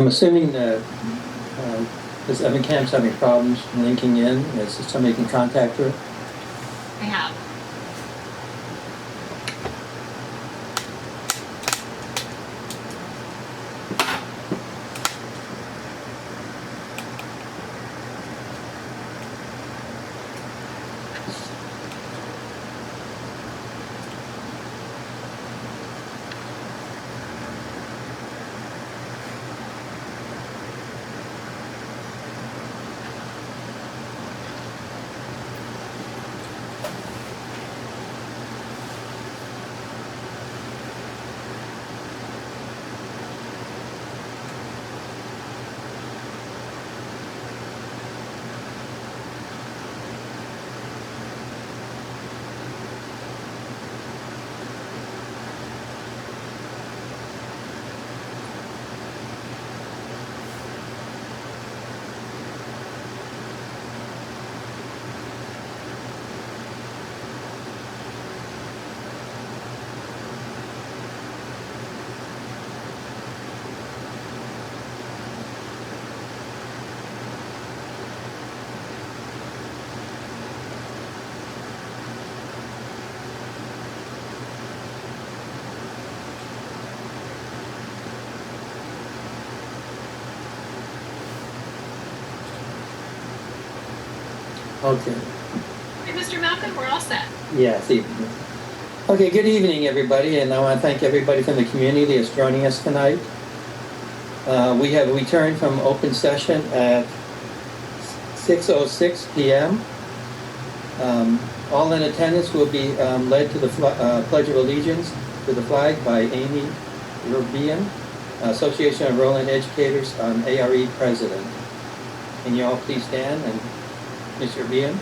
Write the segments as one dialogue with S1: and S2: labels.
S1: I'm assuming that this Ebenkamp's having problems linking in. Is somebody can contact her?
S2: I have.
S1: Okay.
S2: Hey, Mr. Malkin, we're all set.
S1: Yeah, see. Okay, good evening, everybody, and I want to thank everybody from the community that's joining us tonight. We have returned from open session at 6:06 p.m. All in attendance will be led to the Pledge of Allegiance to the flag by Amy Ureibe, Association of Rowland Educators, ARE President. Can you all please stand, and Ms. Ureibe?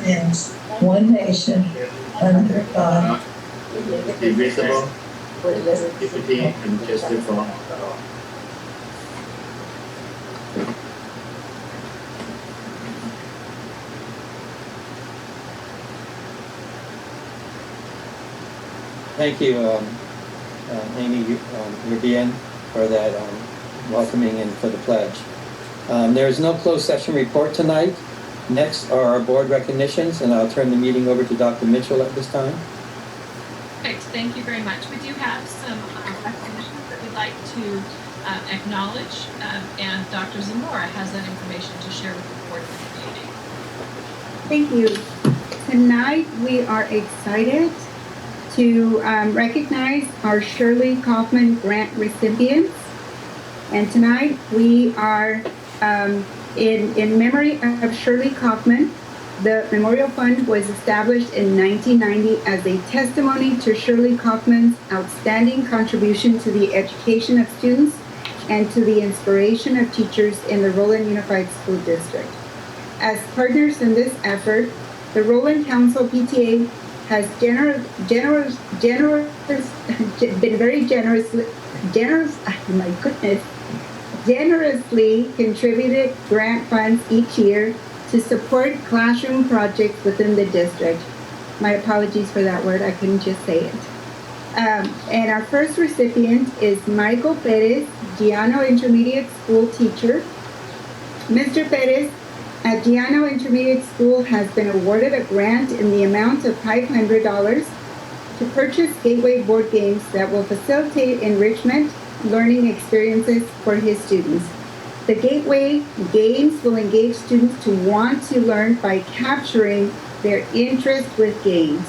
S3: Yes, one nation, under God,
S4: indivisible, with liberty and justice for all.
S1: Thank you, Amy Ureibe, for that welcoming and for the pledge. There is no closed session report tonight. Next are our board recognitions, and I'll turn the meeting over to Dr. Mitchell at this time.
S2: Perfect. Thank you very much. We do have some recognitions that we'd like to acknowledge, and Dr. Zamora has that information to share with the board and the community.
S5: Thank you. Tonight we are excited to recognize our Shirley Kaufman grant recipients. And tonight we are in memory of Shirley Kaufman. The Memorial Fund was established in 1990 as a testimony to Shirley Kaufman's outstanding contribution to the education of students and to the inspiration of teachers in the Rowland Unified School District. As partners in this effort, the Rowland Council PTA has been very generously contributed grant funds each year to support classroom projects within the district. My apologies for that word, I couldn't just say it. And our first recipient is Michael Perez, Giano Intermediate School teacher. Mr. Perez at Giano Intermediate School has been awarded a grant in the amount of $500 to purchase Gateway board games that will facilitate enrichment learning experiences for his students. The Gateway games will engage students to want to learn by capturing their interest with games.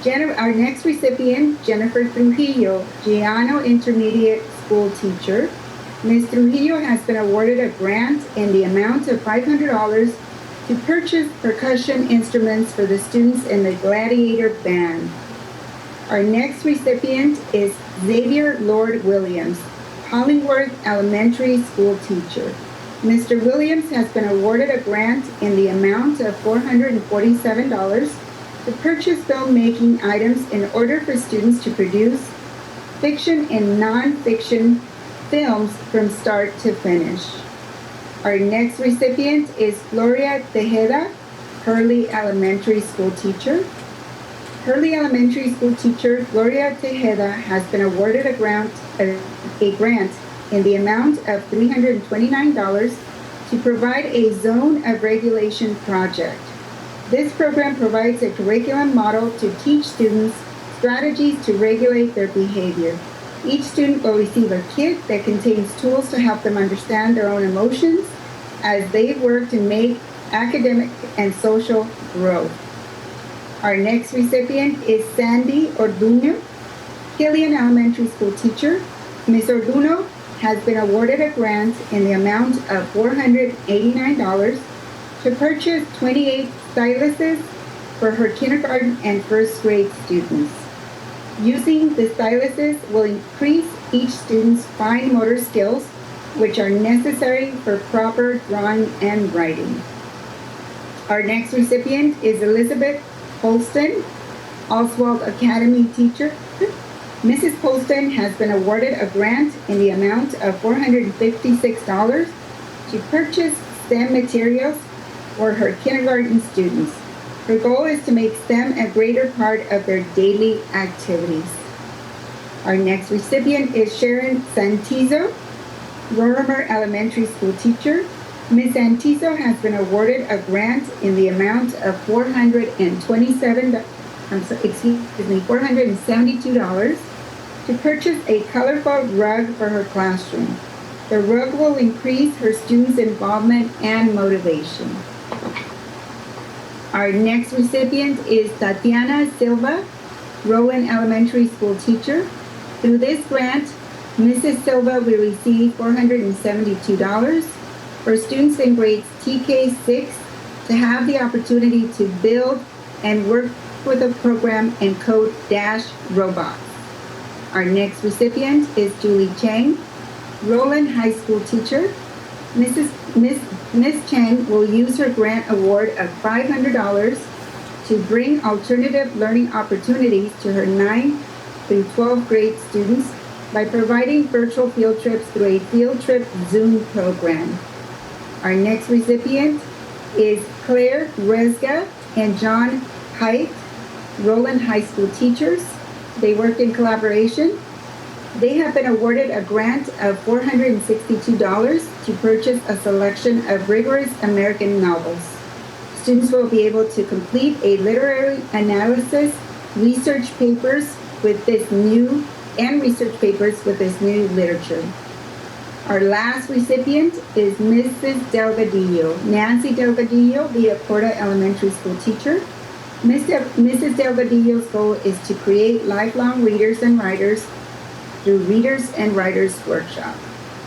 S5: Our next recipient, Jennifer Trujillo, Giano Intermediate School teacher. Ms. Trujillo has been awarded a grant in the amount of $500 to purchase percussion instruments for the students in the Gladiator Band. Our next recipient is Xavier Lord Williams, Hollingworth Elementary School teacher. Mr. Williams has been awarded a grant in the amount of $447 to purchase filmmaking items in order for students to produce fiction and non-fiction films from start to finish. Our next recipient is Gloria Tejeda, Hurley Elementary School teacher. Hurley Elementary School teacher Gloria Tejeda has been awarded a grant in the amount of $329 to provide a zone of regulation project. This program provides a curriculum model to teach students strategies to regulate their behavior. Each student will receive a kit that contains tools to help them understand their own emotions as they work to make academic and social growth. Our next recipient is Sandy Orduno, Killian Elementary School teacher. Ms. Orduno has been awarded a grant in the amount of $489 to purchase 28 styluses for her kindergarten and first grade students. Using the styluses will increase each student's fine motor skills, which are necessary for proper drawing and writing. Our next recipient is Elizabeth Polston, Oswald Academy teacher. Mrs. Polston has been awarded a grant in the amount of $456 to purchase STEM materials for her kindergarten students. Her goal is to make STEM a greater part of their daily activities. Our next recipient is Sharon Santizo, Rorimer Elementary School teacher. Ms. Santizo has been awarded a grant in the amount of $472 to purchase a colorful rug for her classroom. The rug will increase her students' involvement and motivation. Our next recipient is Tatiana Silva, Rowland Elementary School teacher. Through this grant, Mrs. Silva will receive $472 for students in grades TK6 to have the opportunity to build and work with a program and code Dash robots. Our next recipient is Julie Cheng, Rowland High School teacher. Miss Chen will use her grant award of $500 to bring alternative learning opportunities to her 9th through 12th grade students by providing virtual field trips through a field trip Zoom program. Our next recipient is Claire Rezga and John Haidt, Rowland High School teachers. They worked in collaboration. They have been awarded a grant of $462 to purchase a selection of rigorous American novels. Students will be able to complete a literary analysis, research papers with this new literature. Our last recipient is Mrs. Delgadillo, Nancy Delgadillo, Villa Corta Elementary School teacher. Mrs. Delgadillo's goal is to create lifelong readers and writers through Readers and Writers Workshop.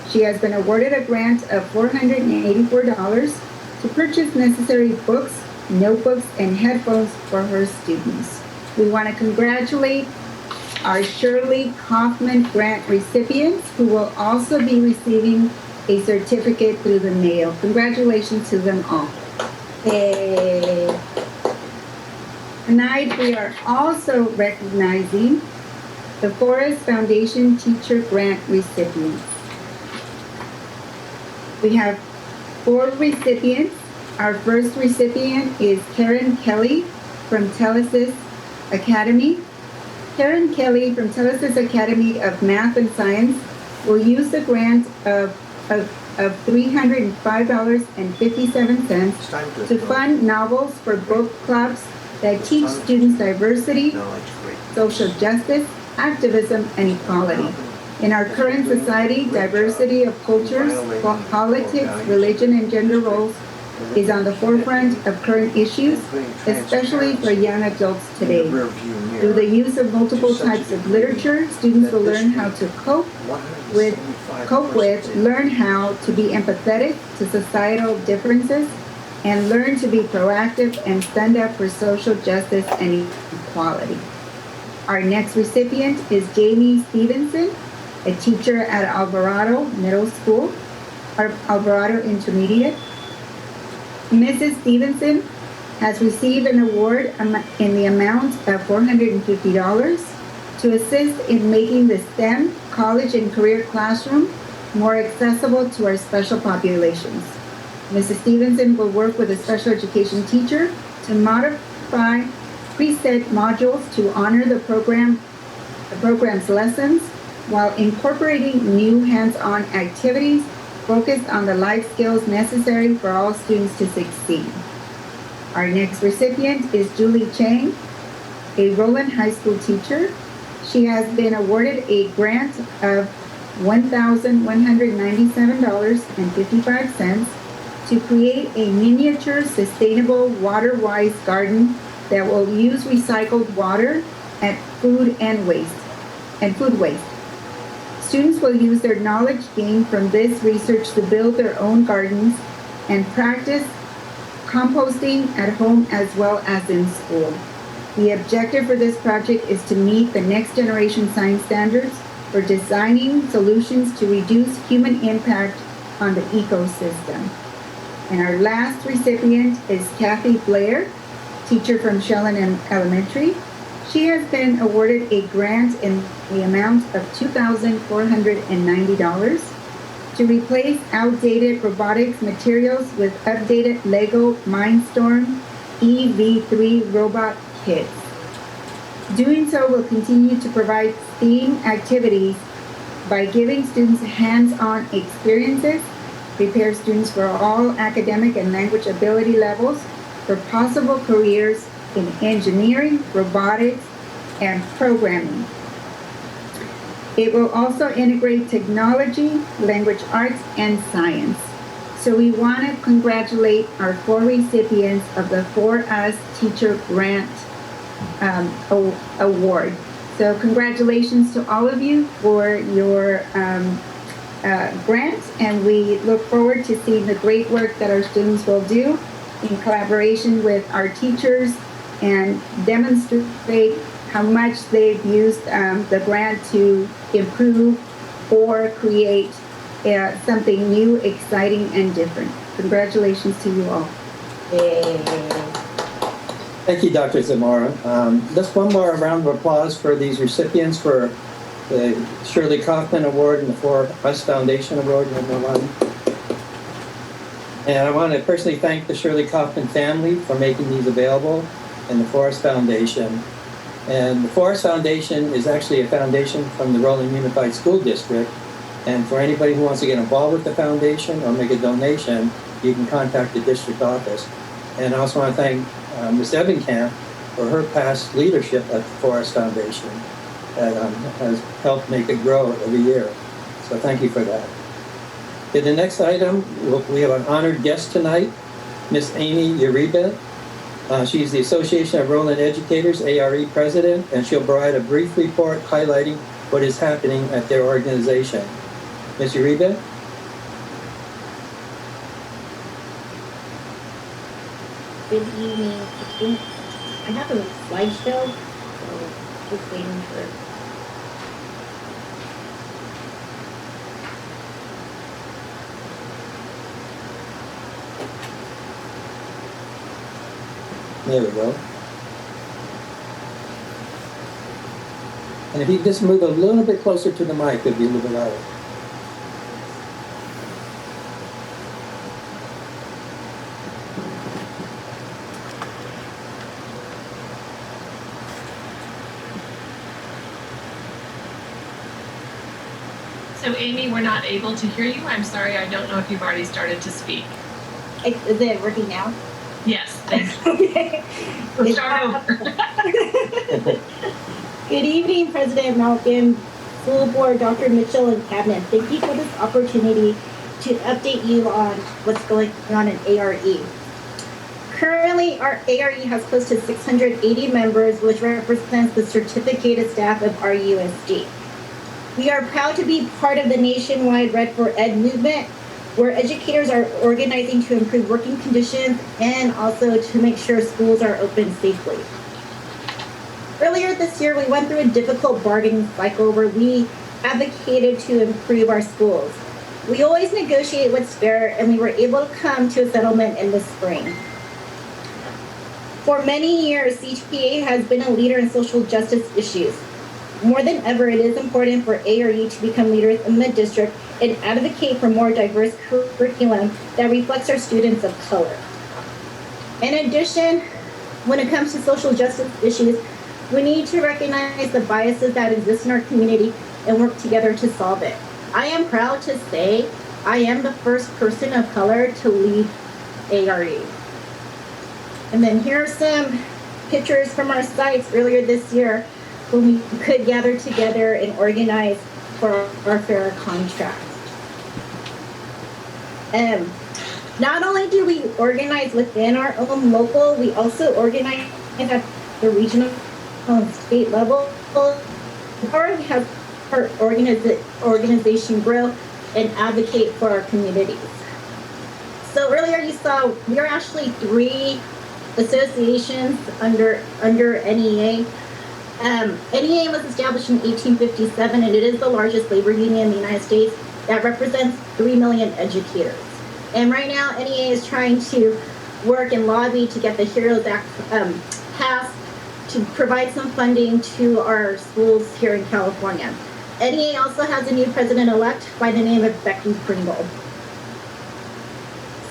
S5: She has been awarded a grant of $484 to purchase necessary books, notebooks, and headphones for her students. We want to congratulate our Shirley Kaufman grant recipients, who will also be receiving a certificate through the mail. Congratulations to them all. Hey. Tonight we are also recognizing the Forrest Foundation Teacher Grant recipients. We have 4 recipients. Our first recipient is Karen Kelly from Telesis Academy. Karen Kelly from Telesis Academy of Math and Science will use the grant of $305.57 to fund novels for book clubs that teach students diversity, social justice, activism, and equality. In our current society, diversity of cultures, politics, religion, and gender roles is on the forefront of current issues, especially for young adults today. Through the use of multiple types of literature, students will learn how to cope with, learn how to be empathetic to societal differences, and learn to be proactive and stand up for social justice and equality. Our next recipient is Jamie Stevenson, a teacher at Alvarado Middle School. Alvarado Intermediate. Mrs. Stevenson has received an award in the amount of $450 to assist in making the STEM college and career classroom more accessible to our special populations. Mrs. Stevenson will work with a special education teacher to modify preset modules to honor the program's lessons while incorporating new hands-on activities focused on the life skills necessary for all students to succeed. Our next recipient is Julie Chen, a Rowland High School teacher. She has been awarded a grant of $1,197.55 to create a miniature sustainable water-wise garden that will use recycled water and food waste. Students will use their knowledge gained from this research to build their own gardens and practice composting at home as well as in school. The objective for this project is to meet the next generation science standards for designing solutions to reduce human impact on the ecosystem. And our last recipient is Kathy Blair, teacher from Shirley Elementary. She has been awarded a grant in the amount of $2,490 to replace outdated robotics materials with updated Lego Mindstorm EV3 robot kits. Doing so will continue to provide STEAM activities by giving students hands-on experiences, prepare students for all academic and language ability levels for possible careers in engineering, robotics, and programming. It will also integrate technology, language arts, and science. So we want to congratulate our 4 recipients of the For Us Teacher Grant Award. So congratulations to all of you for your grant, and we look forward to seeing the great work that our students will do in collaboration with our teachers and demonstrate how much they've used the grant to improve or create something new, exciting, and different. Congratulations to you all.
S1: Thank you, Dr. Zamora. Just one more round of applause for these recipients for the Shirley Kaufman Award and the For Us Foundation Award. And I want to personally thank the Shirley Kaufman family for making these available and the For Us Foundation. And the For Us Foundation is actually a foundation from the Rowland Unified School District. And for anybody who wants to get involved with the foundation or make a donation, you can contact the district office. And I also want to thank Ms. Ebenkamp for her past leadership at the For Us Foundation that has helped make it grow every year. So thank you for that. Okay, the next item, we have an honored guest tonight, Ms. Amy Ureibe. She's the Association of Rowland Educators, ARE President, and she'll provide a brief report highlighting what is happening at their organization. Ms. Ureibe?
S6: Good evening. I have a slideshow, so just waiting for.
S1: There we go. And if you just move a little bit closer to the mic, it'd be a little bit louder.
S2: So Amy, we're not able to hear you. I'm sorry, I don't know if you've already started to speak.
S6: Is it working now?
S2: Yes, thanks.
S6: Okay.
S2: We'll start over.
S6: Good evening, President Malkin, School Board, Dr. Mitchell, and Cabinet. Thank you for this opportunity to update you on what's going on in ARE. Currently, our ARE has close to 680 members, which represents the certificated staff of RUSD. We are proud to be part of the nationwide Red for Ed movement, where educators are organizing to improve working conditions and also to make sure schools are open safely. Earlier this year, we went through a difficult bargaining cycle where we advocated to improve our schools. We always negotiate what's fair, and we were able to come to a settlement in the spring. For many years, CTPA has been a leader in social justice issues. More than ever, it is important for ARU to become leaders in the district and advocate for more diverse curriculum that reflects our students of color. In addition, when it comes to social justice issues, we need to recognize the biases that exist in our community and work together to solve it. I am proud to say I am the first person of color to lead ARU. And then here are some pictures from our sites earlier this year when we could gather together and organize for our fair contract. Not only do we organize within our own local, we also organize at the regional and state level. Or we have our organization grow and advocate for our communities. So earlier you saw we are actually 3 associations under NEA. NEA was established in 1857, and it is the largest labor union in the United States that represents 3 million educators. And right now, NEA is trying to work and lobby to get the HEROES Act passed to provide some funding to our schools here in California. NEA also has a new president-elect by the name of Becky Pringle.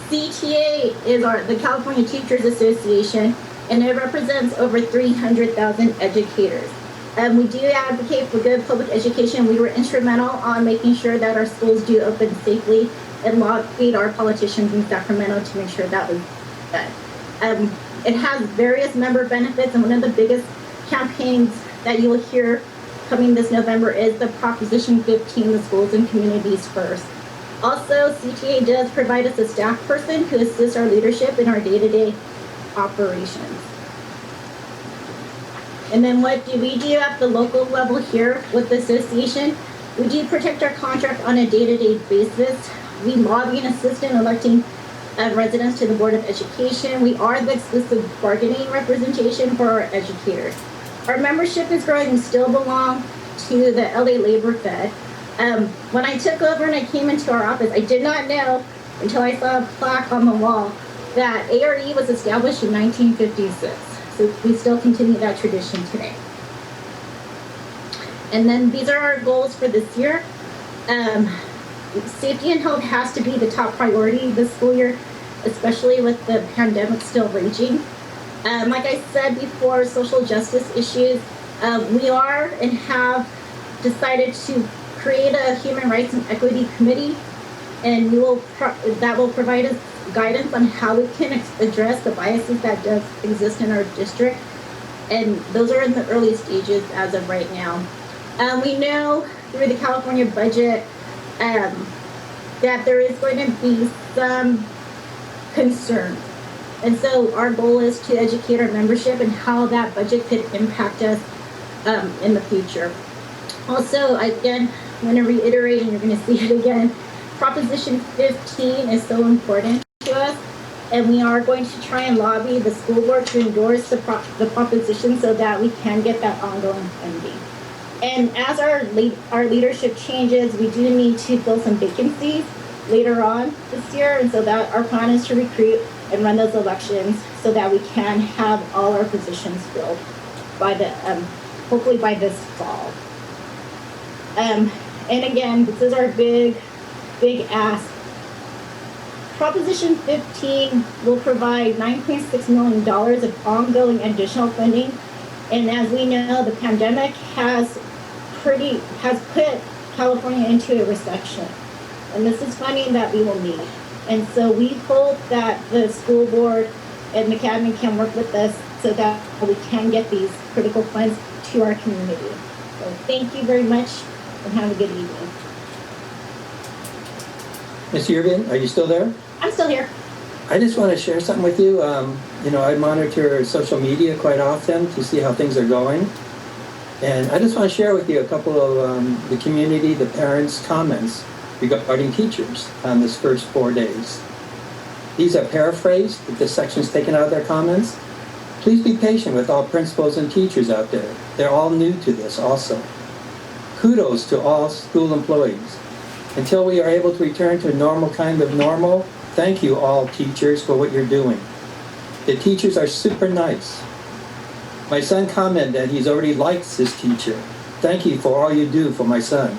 S6: CTA is the California Teachers Association, and it represents over 300,000 educators. We do advocate for good public education. We were instrumental on making sure that our schools do open safely and lobbied our politicians in Sacramento to make sure that was done. It has various member benefits, and one of the biggest campaigns that you will hear coming this November is the Proposition 15, the schools and communities first. Also, CTA does provide us a staff person who assists our leadership in our day-to-day operations. And then what do we do at the local level here with the association? We do protect our contract on a day-to-day basis. We lobby and assist in electing residents to the Board of Education. We are the exclusive bargaining representation for our educators. Our membership is growing. We still belong to the LA Labor Fed. When I took over and I came into our office, I did not know until I saw a plaque on the wall that ARE was established in 1956. So we still continue that tradition today. And then these are our goals for this year. Safety and health has to be the top priority this school year, especially with the pandemic still raging. Like I said before, social justice issues, we are and have decided to create a Human Rights and Equity Committee, and that will provide us guidance on how we can address the biases that does exist in our district. And those are in the early stages as of right now. We know through the California budget that there is going to be some concern. And so our goal is to educate our membership and how that budget could impact us in the future. Also, again, I'm going to reiterate, and you're going to see it again, Proposition 15 is so important to us, and we are going to try and lobby the school board to endorse the proposition so that we can get that ongoing funding. And as our leadership changes, we do need to fill some vacancies later on this year, and so that our plan is to recruit and run those elections so that we can have all our positions filled by the hopefully by this fall. And again, this is our big ask. Proposition 15 will provide $9.6 million of ongoing additional funding. And as we know, the pandemic has put California into a recession. And this is funding that we will need. And so we hope that the school board and McAdmin can work with us so that we can get these critical funds to our community. So thank you very much and have a good evening.
S1: Ms. Ureibe, are you still there?
S6: I'm still here.
S1: I just want to share something with you. I monitor social media quite often to see how things are going. And I just want to share with you a couple of the community, the parents' comments regarding teachers on this first 4 days. These are paraphrased, the sections taken out of their comments. Please be patient with all principals and teachers out there. They're all new to this also. Kudos to all school employees. Until we are able to return to a normal kind of normal, thank you all teachers for what you're doing. The teachers are super nice. My son commented that he's already likes his teacher. Thank you for all you do for my son.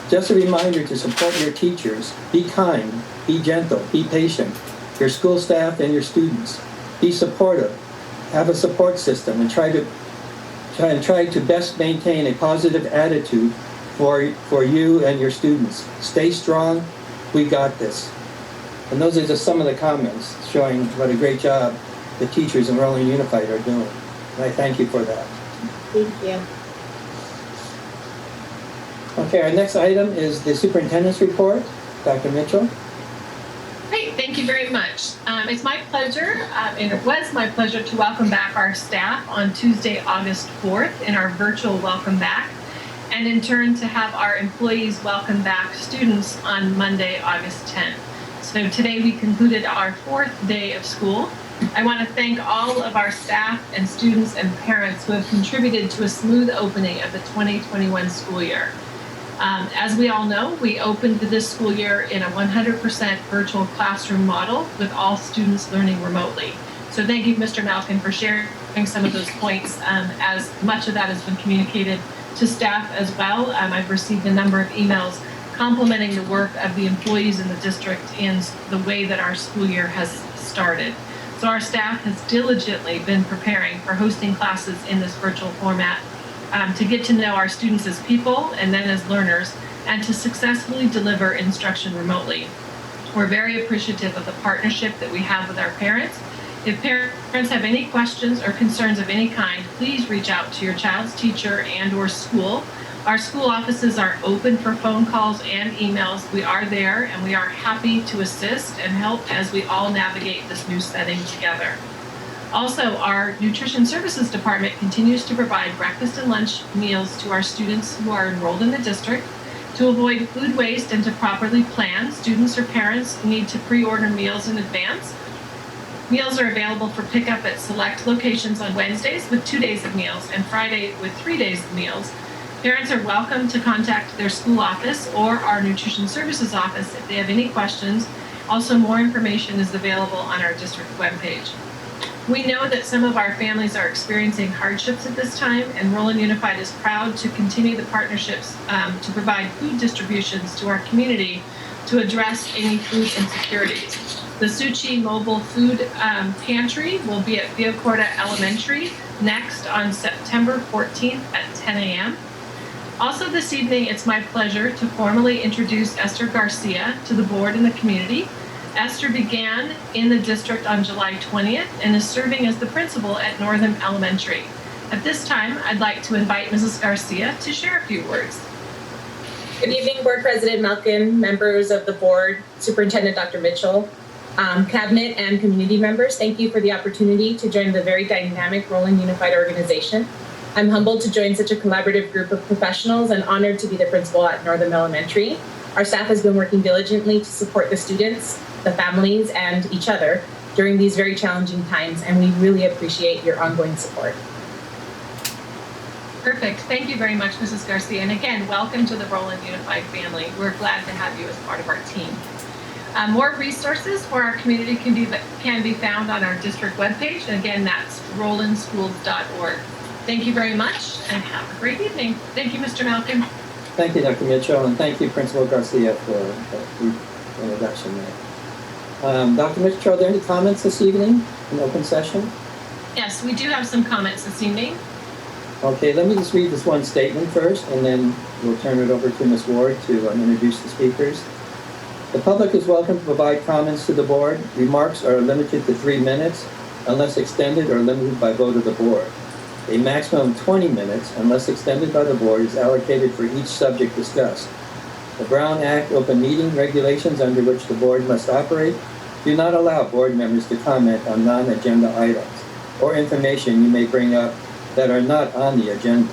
S1: Just a reminder to support your teachers. Be kind, be gentle, be patient. Your school staff and your students. Be supportive. Have a support system and try to best maintain a positive attitude for you and your students. Stay strong. We got this. And those are just some of the comments showing what a great job the teachers in Rowland Unified are doing. And I thank you for that.
S6: Thank you.
S1: Okay, our next item is the superintendent's report. Dr. Mitchell.
S2: Great, thank you very much. It's my pleasure, and it was my pleasure to welcome back our staff on Tuesday, August 4th in our virtual welcome back, and in turn to have our employees welcome back students on Monday, August 10th. So today we concluded our 4th day of school. I want to thank all of our staff and students and parents who have contributed to a smooth opening of the 2021 school year. As we all know, we opened this school year in a 100% virtual classroom model with all students learning remotely. So thank you, Mr. Malkin, for sharing some of those points, as much of that has been communicated to staff as well. I've received a number of emails complimenting the work of the employees in the district in the way that our school year has started. So our staff has diligently been preparing for hosting classes in this virtual format, to get to know our students as people and then as learners, and to successfully deliver instruction remotely. We're very appreciative of the partnership that we have with our parents. If parents have any questions or concerns of any kind, please reach out to your child's teacher and or school. Our school offices are open for phone calls and emails. We are there and we are happy to assist and help as we all navigate this new setting together. Also, our nutrition services department continues to provide breakfast and lunch meals to our students who are enrolled in the district. To avoid food waste and to properly plan, students or parents need to pre-order meals in advance. Meals are available for pickup at select locations on Wednesdays with 2 days of meals and Friday with 3 days of meals. Parents are welcome to contact their school office or our nutrition services office if they have any questions. Also, more information is available on our district webpage. We know that some of our families are experiencing hardships at this time, and Rowland Unified is proud to continue the partnerships to provide food distributions to our community to address any food insecurities. The Suchi Mobile Food Pantry will be at Villacorta Elementary next on September 14th at 10 a.m. Also this evening, it's my pleasure to formally introduce Esther Garcia to the board and the community. Esther began in the district on July 20th and is serving as the principal at Northern Elementary. At this time, I'd like to invite Mrs. Garcia to share a few words.
S7: Good evening, Board President Malkin, members of the board, Superintendent Dr. Mitchell, cabinet and community members. Thank you for the opportunity to join the very dynamic Rowland Unified organization. I'm humbled to join such a collaborative group of professionals and honored to be the principal at Northern Elementary. Our staff has been working diligently to support the students, the families, and each other during these very challenging times, and we really appreciate your ongoing support.
S2: Perfect. Thank you very much, Mrs. Garcia. And again, welcome to the Rowland Unified family. We're glad to have you as part of our team. More resources for our community can be found on our district webpage. And again, that's rowlandschools.org. Thank you very much and have a great evening. Thank you, Mr. Malkin.
S1: Thank you, Dr. Mitchell, and thank you, Principal Garcia, for that brief introduction there. Dr. Mitchell, are there any comments this evening in open session?
S2: Yes, we do have some comments this evening.
S1: Okay, let me just read this one statement first, and then we'll turn it over to Ms. Ward to introduce the speakers. The public is welcome to provide comments to the board. Remarks are limited to 3 minutes, unless extended or limited by vote of the board. A maximum of 20 minutes, unless extended by the board, is allocated for each subject discussed. The Brown Act open meeting regulations under which the board must operate do not allow board members to comment on non-agenda items or information you may bring up that are not on the agenda.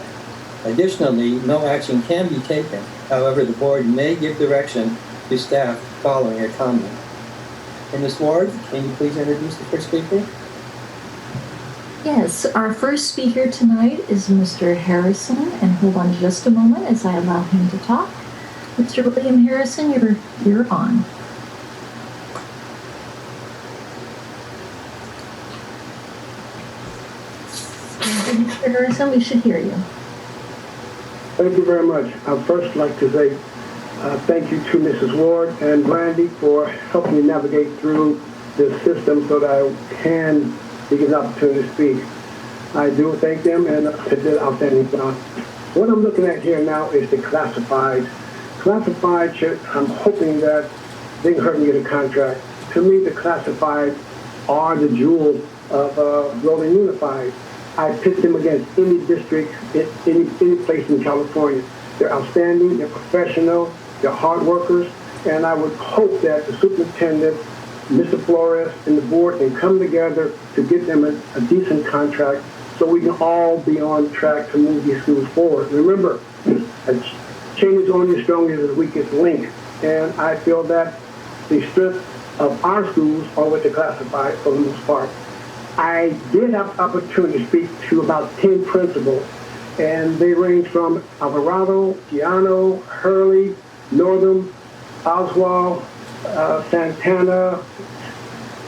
S1: Additionally, no action can be taken. However, the board may give direction to staff following a comment. And Ms. Ward, can you please introduce the first speaker?
S8: Yes, our first speaker tonight is Mr. Harrison, and hold on just a moment as I allow him to talk. Mr. William Harrison, you're on. Mr. Harrison, we should hear you.
S9: Thank you very much. I'd first like to say thank you to Mrs. Ward and Brandy for helping me navigate through this system so that I can get an opportunity to speak. I do thank them and they did outstanding job. What I'm looking at here now is the classified. Classified, I'm hoping that they can hurt me get a contract. To me, the classified are the jewels of Rowland Unified. I pit them against any district, any place in California. They're outstanding, they're professional, they're hard workers, and I would hope that the superintendent, Mr. Flores, and the board can come together to get them a decent contract so we can all be on track to move these schools forward. Remember, a chain is only as strong as the weakest link, and I feel that the strength of our schools are with the classified for the most part. I did have opportunity to speak to about 10 principals, and they range from Alvarado, Giano, Hurley, Northam, Oswald, Santana,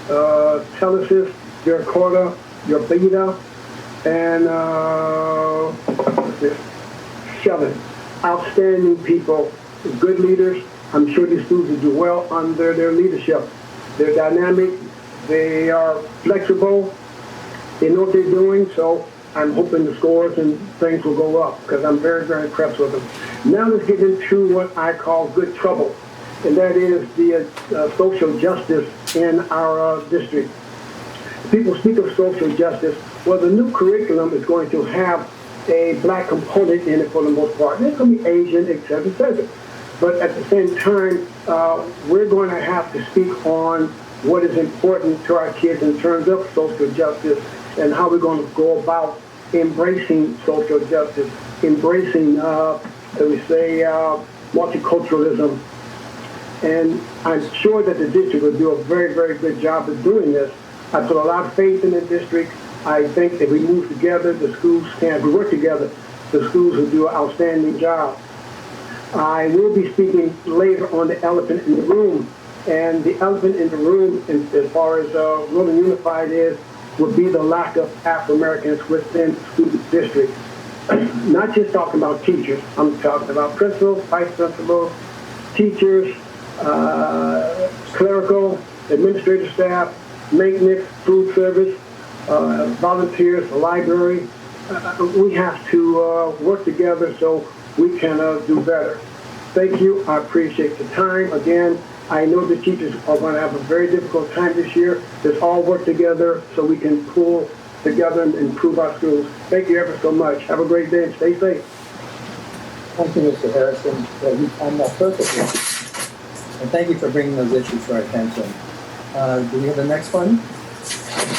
S9: Telesis, Jericoda, Ureibe, and Shirley. Outstanding people, good leaders. I'm sure these schools will do well under their leadership. They're dynamic, they are flexible, they know what they're doing, so I'm hoping the scores and things will go up because I'm very, very impressed with them. Now let's get into what I call good trouble, and that is the social justice in our district. People speak of social justice. Well, the new curriculum is going to have a black component in it for the most part. There's going to be Asian, et cetera, et cetera. But at the same time, we're going to have to speak on what is important to our kids in terms of social justice and how we're going to go about embracing social justice, embracing, multiculturalism. And I'm sure that the district will do a very, very good job of doing this. I put a lot of faith in the district. I think that we move together, the schools can, we work together, the schools will do an outstanding job. I will be speaking later on the elephant in the room, and the elephant in the room, as far as Rowland Unified would be the lack of Afro-Americans within the school district. Not just talking about teachers, I'm talking about principals, vice principals, teachers, clerical, administrative staff, maintenance, food service, volunteers, the library. We have to work together so we can do better. Thank you. I appreciate the time. Again, I know the teachers are going to have a very difficult time this year. Let's all work together so we can pull together and improve our schools. Thank you ever so much. Have a great day and stay safe.
S1: Thank you, Mr. Harrison. You timed that perfectly. And thank you for bringing those issues to our attention. Do we have the next one?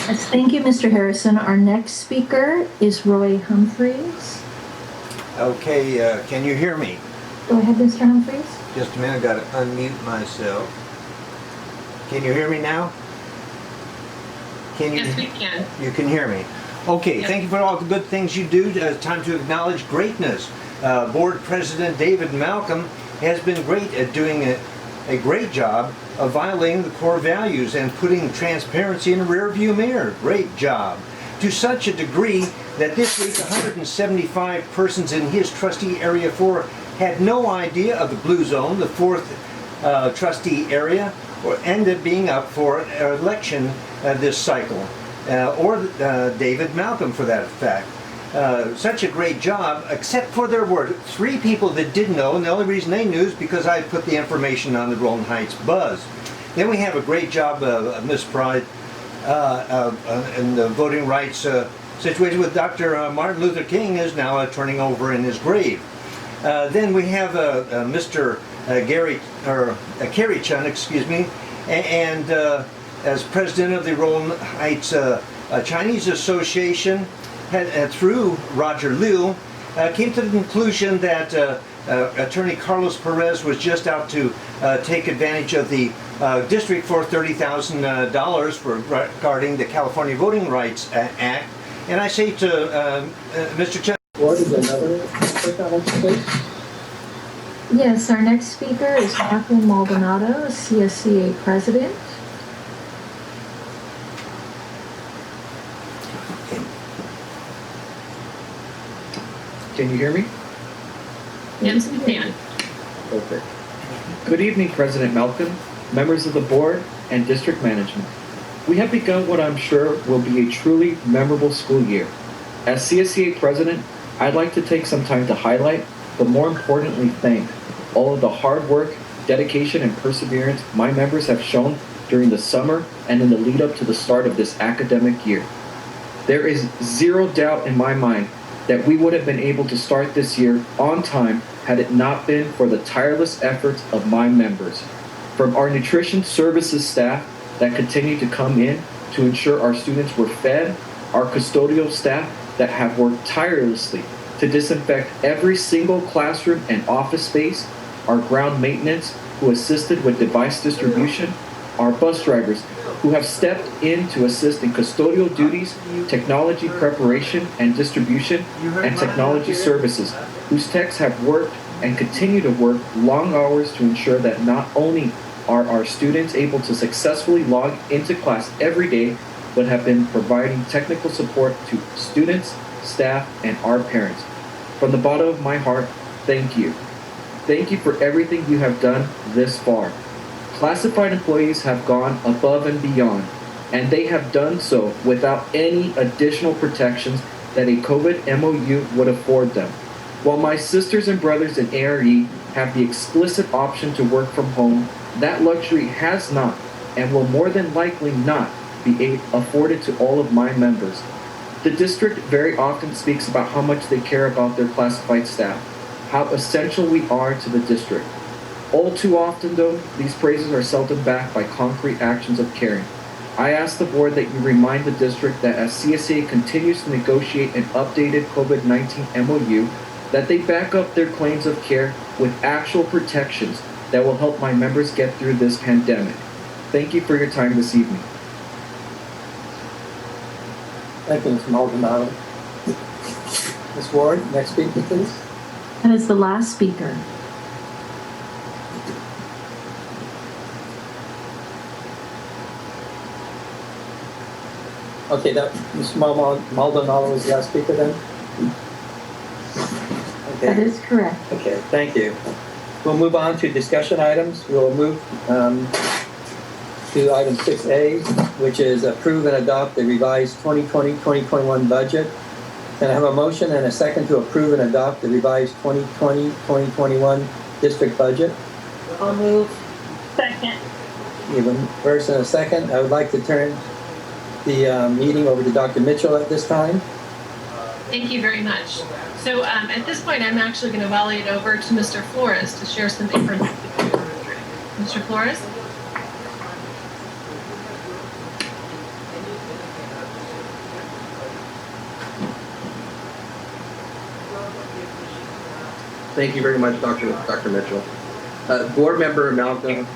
S8: Yes, thank you, Mr. Harrison. Our next speaker is Roy Humphreys.
S10: Okay, can you hear me?
S8: Go ahead, Mr. Humphreys.
S10: Just a minute, I've got to unmute myself. Can you hear me now? Can you?
S2: Yes, we can.
S10: You can hear me. Okay,
S2: Yes.
S10: Thank you for all the good things you do. Time to acknowledge greatness. Board President David Malkin has been great at doing a great job of violating the core values and putting transparency in a rearview mirror. Great job. To such a degree that this week 175 persons in his trustee area 4 had no idea of the blue zone, the fourth trustee area, or ended being up for election this cycle, or David Malcolm for that fact. Such a great job, except for there were 3 people that did know, and the only reason they knew is because I put the information on the Rowland Heights Buzz. Then we have a great job of Ms. Pride in the voting rights situation with Dr. Martin Luther King is now turning over in his grave. Then we have Mr. Kerry Chen, excuse me, and as president of the Rowland Heights Chinese Association, through Roger Liu, came to the conclusion that Attorney Carlos Perez was just out to take advantage of the district for $30,000 regarding the California Voting Rights Act. And I say to Mr. Chen,
S1: Or is another quick on please?
S8: Yes, our next speaker is Maldonado, CSCA President.
S11: Can you hear me?
S2: Yes, we can.
S11: Perfect. Good evening, President Malkin, members of the board, and district management. We have begun what I'm sure will be a truly memorable school year. As CSCA President, I'd like to take some time to highlight, but more importantly thank, all of the hard work, dedication, and perseverance my members have shown during the summer and in the lead up to the start of this academic year. There is zero doubt in my mind that we would have been able to start this year on time had it not been for the tireless efforts of my members. From our nutrition services staff that continue to come in to ensure our students were fed, our custodial staff that have worked tirelessly to disinfect every single classroom and office space, our ground maintenance who assisted with device distribution, our bus drivers who have stepped in to assist in custodial duties, technology preparation and distribution, and technology services, whose techs have worked and continue to work long hours to ensure that not only are our students able to successfully log into class every day, but have been providing technical support to students, staff, and our parents. From the bottom of my heart, thank you. Thank you for everything you have done this far. Classified employees have gone above and beyond, and they have done so without any additional protections that a COVID MOU would afford them. While my sisters and brothers in ARE have the explicit option to work from home, that luxury has not and will more than likely not be afforded to all of my members. The district very often speaks about how much they care about their classified staff, how essential we are to the district. All too often, though, these praises are seldom backed by concrete actions of caring. I ask the board that you remind the district that as CSCA continues to negotiate an updated COVID-19 MOU, that they back up their claims of care with actual protections that will help my members get through this pandemic. Thank you for your time this evening.
S1: Thank you, Mr. Maldonado. Ms. Ward, next speaker, please.
S8: That is the last speaker.
S1: Okay, that Mr. Maldonado is the last speaker then?
S8: That
S1: Okay,
S8: is correct.
S1: okay, thank you. We'll move on to discussion items. We'll move to item 6A, which is approve and adopt the revised 2020-2021 budget. Can I have a motion and a second to approve and adopt the revised 2020-2021 district budget?
S6: I'll move. Second.
S1: We have a first and a second. I would like to turn the meeting over to Dr. Mitchell at this time.
S2: Thank you very much. So at this point, I'm actually going to volley it over to Mr. Flores to share some information. Mr. Flores?
S12: Thank you very much, Dr. Mitchell. Board Member Malkin,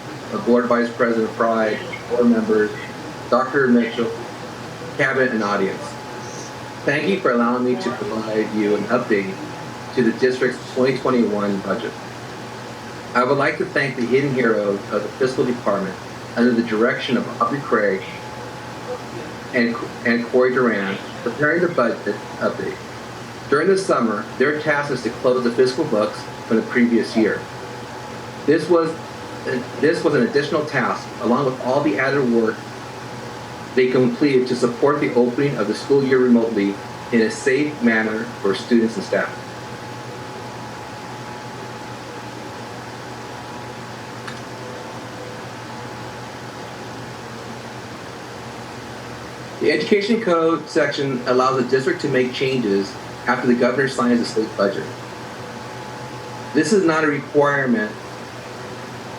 S12: Board Vice President Fry, board members, Dr. Mitchell, cabinet, and audience. Thank you for allowing me to provide you an update to the district's 2021 budget. I would like to thank the hidden heroes of the fiscal department under the direction of Aubrey Craig and Corey Duran preparing the budget update. During the summer, their task is to close the fiscal books from the previous year. This was an additional task, along with all the added work they completed to support the opening of the school year remotely in a safe manner for students and staff. The Education Code section allows the district to make changes after the governor signs the state budget. This is not a requirement,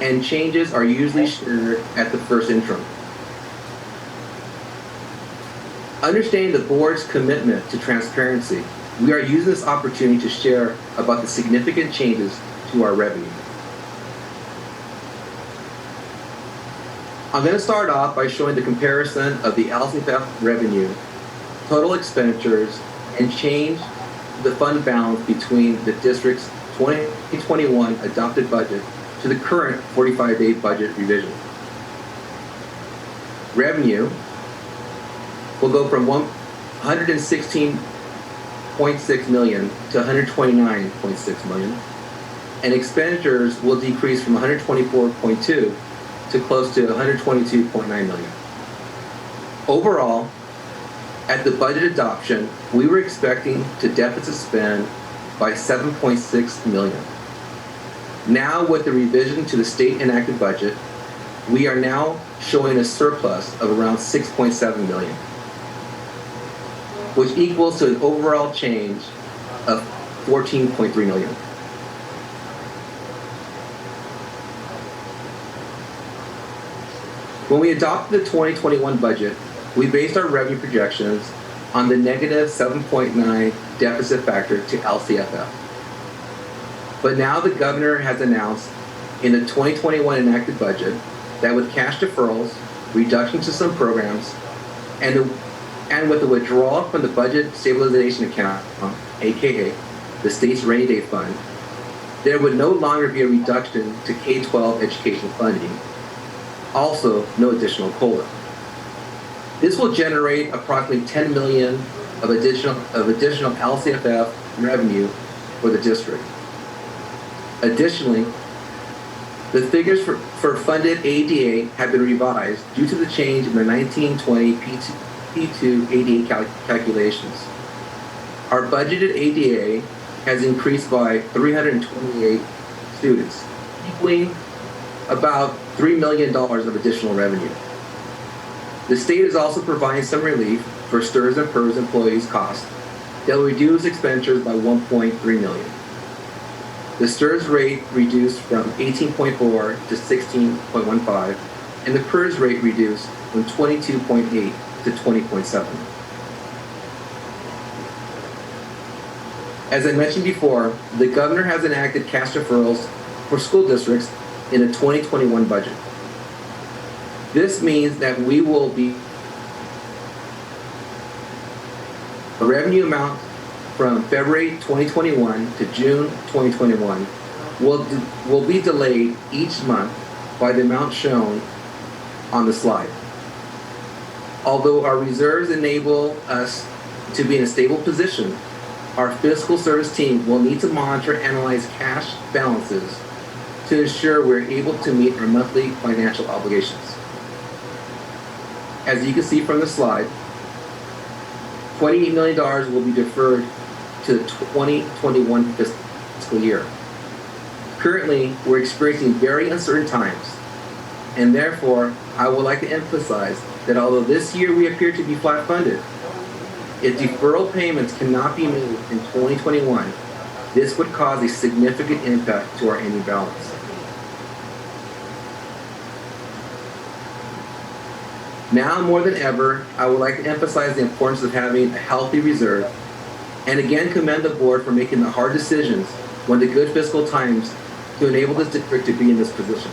S12: and changes are usually shared at the first interim. Understanding the board's commitment to transparency, we are using this opportunity to share about the significant changes to our revenue. I'm going to start off by showing the comparison of the LCFF revenue, total expenditures, and change the fund balance between the district's 2021 adopted budget to the current 45-day budget revision. Revenue will go from 116.6 million to 129.6 million, and expenditures will decrease from 124.2 to close to 122.9 million. Overall, at the budget adoption, we were expecting to deficit spend by 7.6 million. Now, with the revision to the state enacted budget, we are now showing a surplus of around 6.7 million, which equals to an overall change of 14.3 million. When we adopted the 2021 budget, we based our revenue projections on the negative 7.9 deficit factor to LCFF. But now the governor has announced in the 2021 enacted budget that with cash deferrals, reductions to some programs, and with the withdrawal from the budget stabilization account, aka the state's rainy day fund, there would no longer be a reduction to K-12 education funding. Also, no additional COLA. This will generate approximately 10 million of additional LCFF revenue for the district. Additionally, the figures for funded ADA have been revised due to the change in the 1920 P2 ADA calculations. Our budgeted ADA has increased by 328 students, equaling about $3 million of additional revenue. The state is also providing some relief for STRS and PERS employees' costs that will reduce expenditures by 1.3 million. The STRS rate reduced from 18.4 to 16.15, and the PERS rate reduced from 22.8 to 20.7. As I mentioned before, the governor has enacted cash deferrals for school districts in the 2021 budget. This means that we will be a revenue amount from February 2021 to June 2021 will be delayed each month by the amount shown on the slide. Although our reserves enable us to be in a stable position, our fiscal service team will need to monitor and analyze cash balances to ensure we're able to meet our monthly financial obligations. As you can see from the slide, $28 million will be deferred to the 2021 fiscal year. Currently, we're experiencing very uncertain times, and therefore, I would like to emphasize that although this year we appear to be flat funded, if deferral payments cannot be made in 2021, this would cause a significant impact to our ending balance. Now more than ever, I would like to emphasize the importance of having a healthy reserve, and again commend the board for making the hard decisions when the good fiscal times to enable this district to be in this position.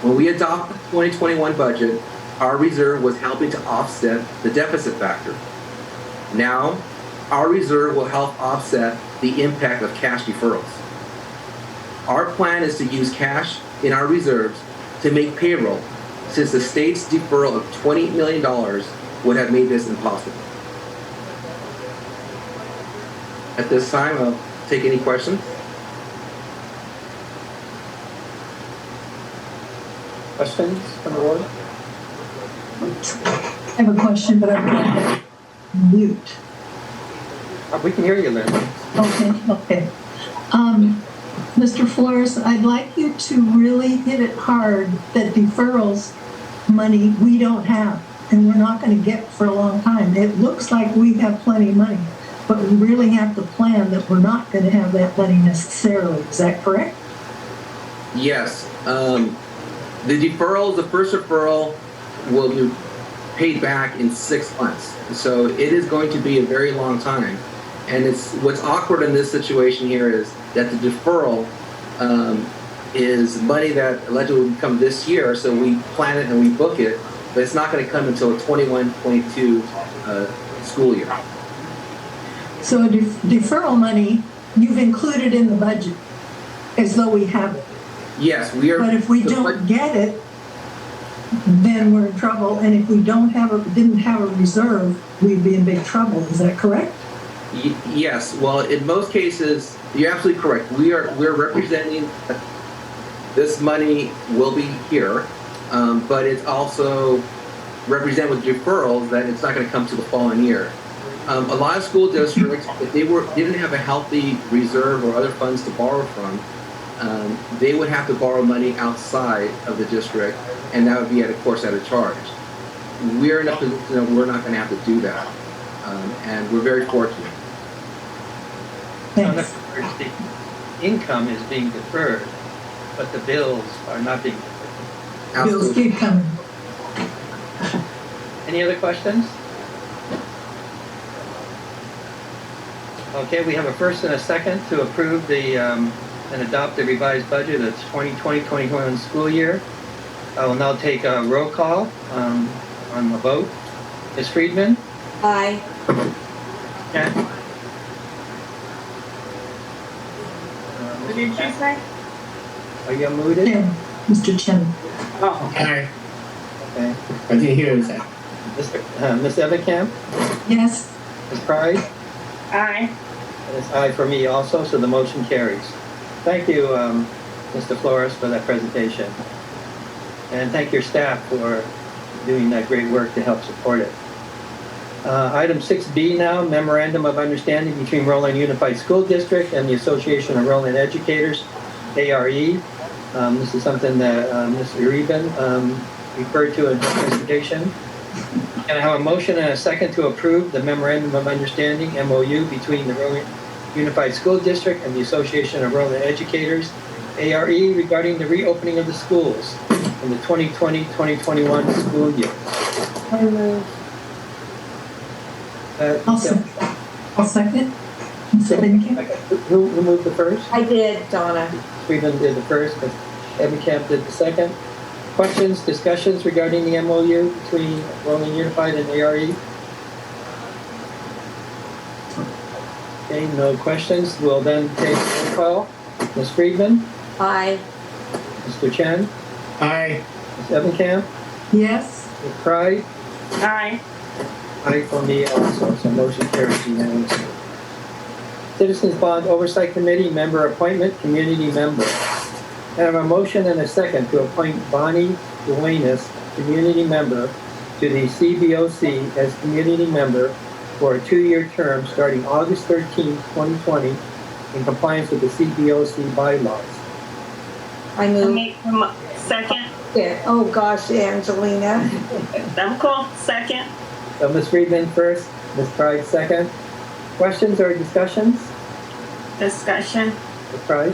S12: When we adopted the 2021 budget, our reserve was helping to offset the deficit factor. Now, our reserve will help offset the impact of cash deferrals. Our plan is to use cash in our reserves to make payroll, since the state's deferral of $20 million would have made this impossible. At this time, I'll take any questions.
S1: Questions from the board?
S3: I have a question, but I'm going to mute.
S1: We can hear you, Lynn.
S3: Okay. Mr. Flores, I'd like you to really hit it hard that deferrals money we don't have and we're not going to get for a long time. It looks like we have plenty of money, but we really have to plan that we're not going to have that money necessarily. Is that correct?
S12: Yes. The deferral, the first deferral will be paid back in 6 months. So it is going to be a very long time. And it's what's awkward in this situation here is that the deferral is money that allegedly will come this year, so we plan it and we book it, but it's not going to come until the 21-22 school year.
S3: So deferral money you've included in the budget as though we have it.
S12: Yes, we are.
S3: But if we don't get it, then we're in trouble. And if we didn't have a reserve, we'd be in big trouble. Is that correct?
S12: Yes. Well, in most cases, you're absolutely correct. We're representing this money will be here, but it's also represent with deferrals that it's not going to come to the following year. A lot of school districts, if they didn't have a healthy reserve or other funds to borrow from, they would have to borrow money outside of the district, and that would be at a charge. We're in a position that we're not going to have to do that, and we're very fortunate.
S1: In other words, the income is being deferred, but the bills are not being deferred.
S3: Bills keep coming.
S1: Any other questions? Okay, we have a first and a second to approve the and adopt the revised budget of 2020-2021 school year. I will now take a roll call on the vote. Ms. Freedman?
S6: Aye.
S1: Chen?
S7: What did you say?
S1: Are you muted?
S3: Chen, Mr. Chen.
S7: Oh.
S4: Aye.
S1: Okay.
S4: I didn't hear that.
S1: Ms. Ebenkamp?
S3: Yes.
S1: Ms. Pride?
S7: Aye.
S1: And it's aye for me also, so the motion carries. Thank you, Mr. Flores, for that presentation. And thank your staff for doing that great work to help support it. Item 6B now, Memorandum of Understanding between Rowland Unified School District and the Association of Rowland Educators, ARE. This is something that Ms. Ureibe referred to in her presentation. Can I have a motion and a second to approve the Memorandum of Understanding, MOU, between the Rowland Unified School District and the Association of Rowland Educators, ARE, regarding the reopening of the schools in the 2020-2021 school year?
S3: I'll second. Ms. Ebenkamp?
S1: Who moved the first?
S6: I did, Donna.
S1: Freedman did the first, but Ebenkamp did the second. Questions, discussions regarding the MOU between Rowland Unified and ARE? Okay, no questions. We'll then take a call. Ms. Freedman?
S6: Aye.
S1: Mr. Chen?
S4: Aye.
S1: Ms. Ebenkamp?
S3: Yes.
S1: Ms. Pride?
S7: Aye.
S1: Aye for me also, so motion carries unanimously. Citizens Bond Oversight Committee, member appointment, community member. I have a motion and a second to appoint Bonnie Duenas, community member, to the CBOC as community member for a 2-year term starting August 13, 2020, in compliance with the CBOC bylaws.
S6: I move.
S7: Second.
S6: Yeah. Oh, gosh, Angelina.
S7: I'm cool. Second.
S1: So Ms. Freedman first, Ms. Pride second. Questions or discussions?
S7: Discussion.
S1: Ms. Pride?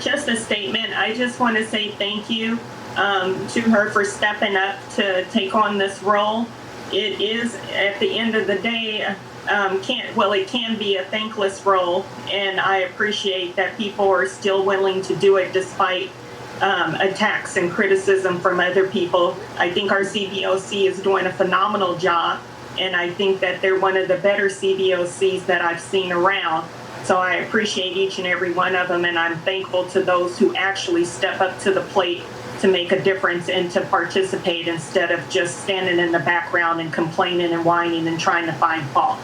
S7: Just a statement. I just want to say thank you to her for stepping up to take on this role. It is, at the end of the day, it can be a thankless role, and I appreciate that people are still willing to do it despite attacks and criticism from other people. I think our CBOC is doing a phenomenal job, and I think that they're one of the better CBOCs that I've seen around. So I appreciate each and every one of them, and I'm thankful to those who actually step up to the plate to make a difference and to participate instead of just standing in the background and complaining and whining and trying to find fault.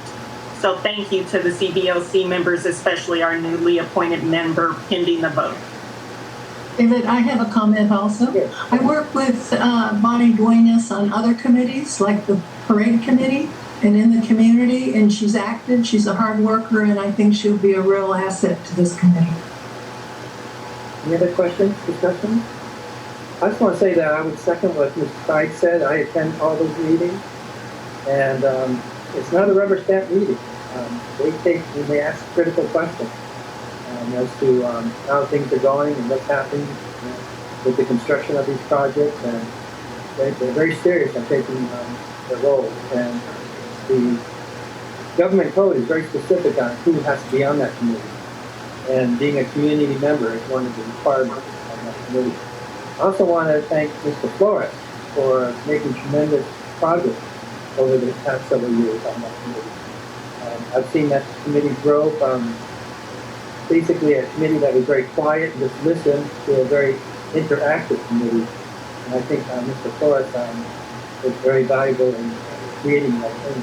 S7: So thank you to the CBOC members, especially our newly appointed member pending the vote.
S3: David, I have a comment also.
S1: Yes.
S3: I work with Bonnie Duenas on other committees, like the parade committee, and in the community, and she's active, she's a hard worker, and I think she'll be a real asset to this committee.
S1: Any other questions, discussions? I just want to say that I would second what Ms. Pride said. I attend all those meetings, and it's not a rubber stamp meeting. They ask critical questions as to how things are going and what's happening with the construction of these projects, and they're very serious on taking their role. And the government code is very specific on who has to be on that committee, and being a community member is one of the requirements on that committee. I also want to thank Mr. Flores for making tremendous progress over the past several years on that committee. I've seen that committee grow from basically a committee that was very quiet and just listened to a very interactive committee. And I think Mr. Flores was very valuable in creating that thing.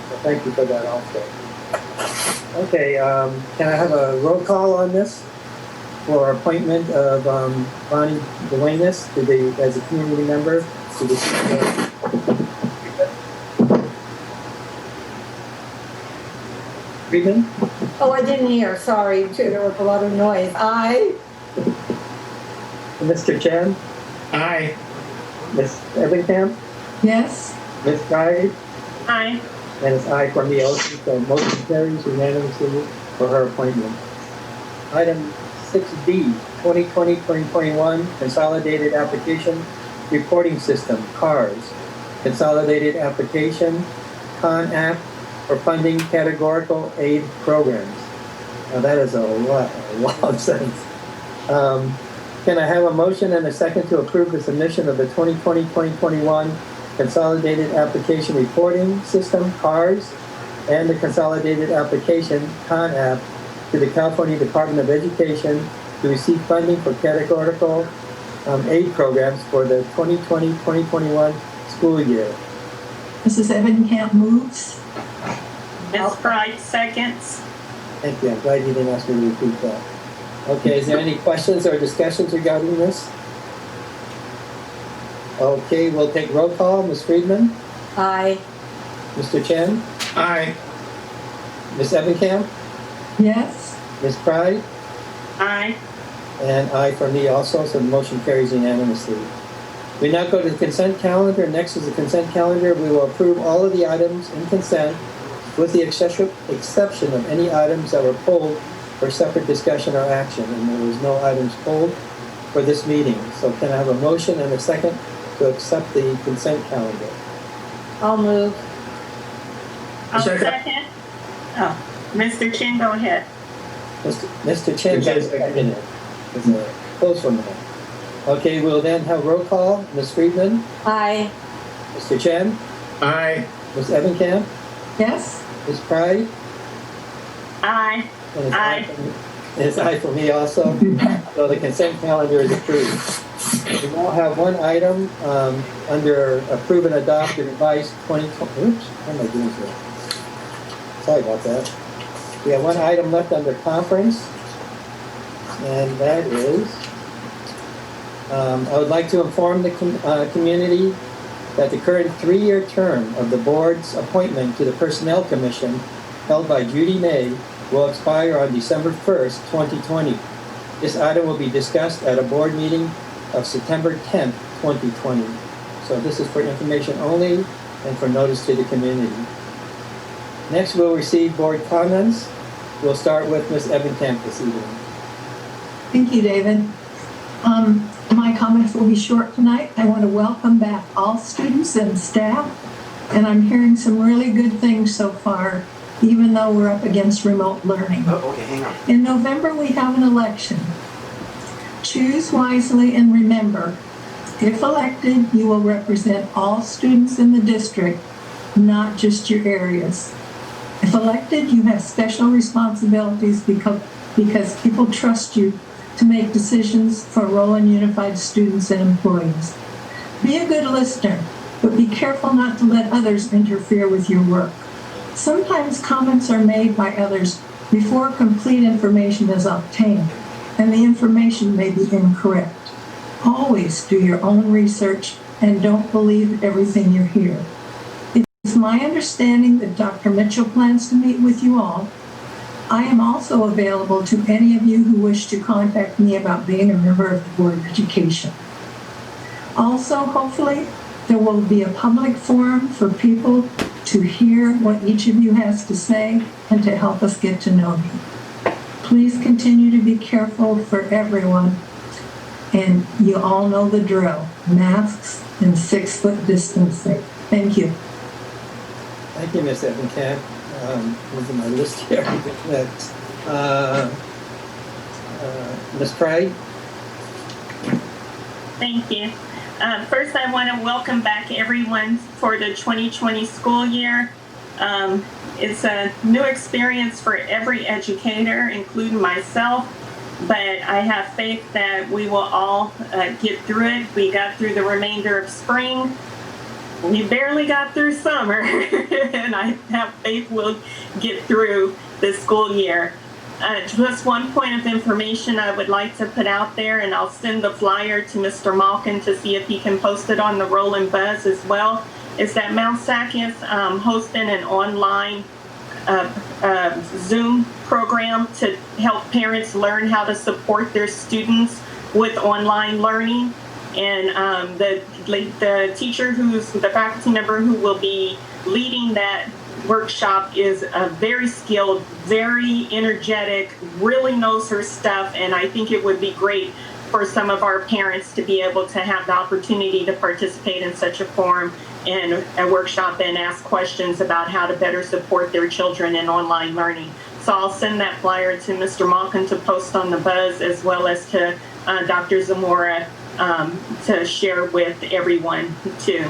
S1: So thank you for that also. Okay, can I have a roll call on this for appointment of Bonnie Duenas as a community member to the Freedman?
S13: Oh, I didn't hear. Sorry, there was a lot of noise. Aye.
S1: Mr. Chen?
S4: Aye.
S1: Ms. Ebenkamp?
S3: Yes?
S1: Ms. Pride?
S7: Aye.
S1: And it's aye for me also, so motion carries unanimously for her appointment. Item 6B, 2020-2021 Consolidated Application Reporting System, CARS. Consolidated Application, CON-AP for funding categorical aid programs. Now that is a long sentence. Can I have a motion and a second to approve the submission of the 2020-2021 Consolidated Application Reporting System, CARS, and the Consolidated Application, CON-AP, to the California Department of Education to receive funding for categorical aid programs for the 2020-2021 school year?
S3: Mrs. Ebenkamp moves.
S7: Ms. Pride seconds.
S1: Thank you. I'm glad you didn't ask me to repeat that. Okay, is there any questions or discussions regarding this? Okay, we'll take roll call. Ms. Freedman?
S13: Aye.
S1: Mr. Chen?
S4: Aye.
S1: Ms. Ebenkamp?
S3: Yes?
S1: Ms. Pride?
S7: Aye.
S1: And aye for me also, so the motion carries unanimously. We now go to the consent calendar. Next is the consent calendar. We will approve all of the items in consent with the exception of any items that were pulled for separate discussion or action, and there was no items pulled for this meeting. So can I have a motion and a second to accept the consent calendar?
S13: I'll move.
S7: I'll second. Oh, Mr. Chen, go ahead.
S1: Mr. Chen got seconded. It's a close one now. Okay, we'll then have roll call. Ms. Freedman?
S13: Aye.
S1: Mr. Chen?
S4: Aye.
S1: Ms. Ebenkamp?
S3: Yes?
S1: Ms. Pride?
S7: Aye.
S1: And it's
S7: Aye.
S1: it's aye for me also. So the consent calendar is approved. We now have one item under approve and adopt the revised 2020. Oops, what am I doing here? Sorry about that. We have one item left under conference, and that is I would like to inform the community that the current 3-year term of the board's appointment to the Personnel Commission held by Judy May will expire on December 1st, 2020. This item will be discussed at a board meeting of September 10th, 2020. So this is for information only and for notice to the community. Next, we'll receive board comments. We'll start with Ms. Ebenkamp this evening.
S3: Thank you, David. My comments will be short tonight. I want to welcome back all students and staff, and I'm hearing some really good things so far, even though we're up against remote learning.
S10: Oh, okay, hang on.
S3: In November, we have an election. Choose wisely and remember, if elected, you will represent all students in the district, not just your areas. If elected, you have special responsibilities because people trust you to make decisions for Rowland Unified students and employees. Be a good listener, but be careful not to let others interfere with your work. Sometimes comments are made by others before complete information is obtained, and the information may be incorrect. Always do your own research and don't believe everything you hear. It's my understanding that Dr. Mitchell plans to meet with you all. I am also available to any of you who wish to contact me about being a member of the Board of Education. Also, hopefully, there will be a public forum for people to hear what each of you has to say and to help us get to know you. Please continue to be careful for everyone, and you all know the drill: masks and 6-foot distancing. Thank you.
S1: Thank you, Ms. Ebenkamp. What's on my list here? Next. Ms. Pride?
S14: Thank you. First, I want to welcome back everyone for the 2020 school year. It's a new experience for every educator, including myself, but I have faith that we will all get through it. We got through the remainder of spring. We barely got through summer, and I have faith we'll get through this school year. Just one point of information I would like to put out there, and I'll send the flyer to Mr. Malkin to see if he can post it on the Rowland Buzz as well, is that Mount SAC is hosting an online Zoom program to help parents learn how to support their students with online learning. And the teacher who's the faculty member who will be leading that workshop is a very skilled, very energetic, really knows her stuff, and I think it would be great for some of our parents to be able to have the opportunity to participate in such a forum and a workshop and ask questions about how to better support their children in online learning. So I'll send that flyer to Mr. Malkin to post on the Buzz, as well as to Dr. Zamora to share with everyone too.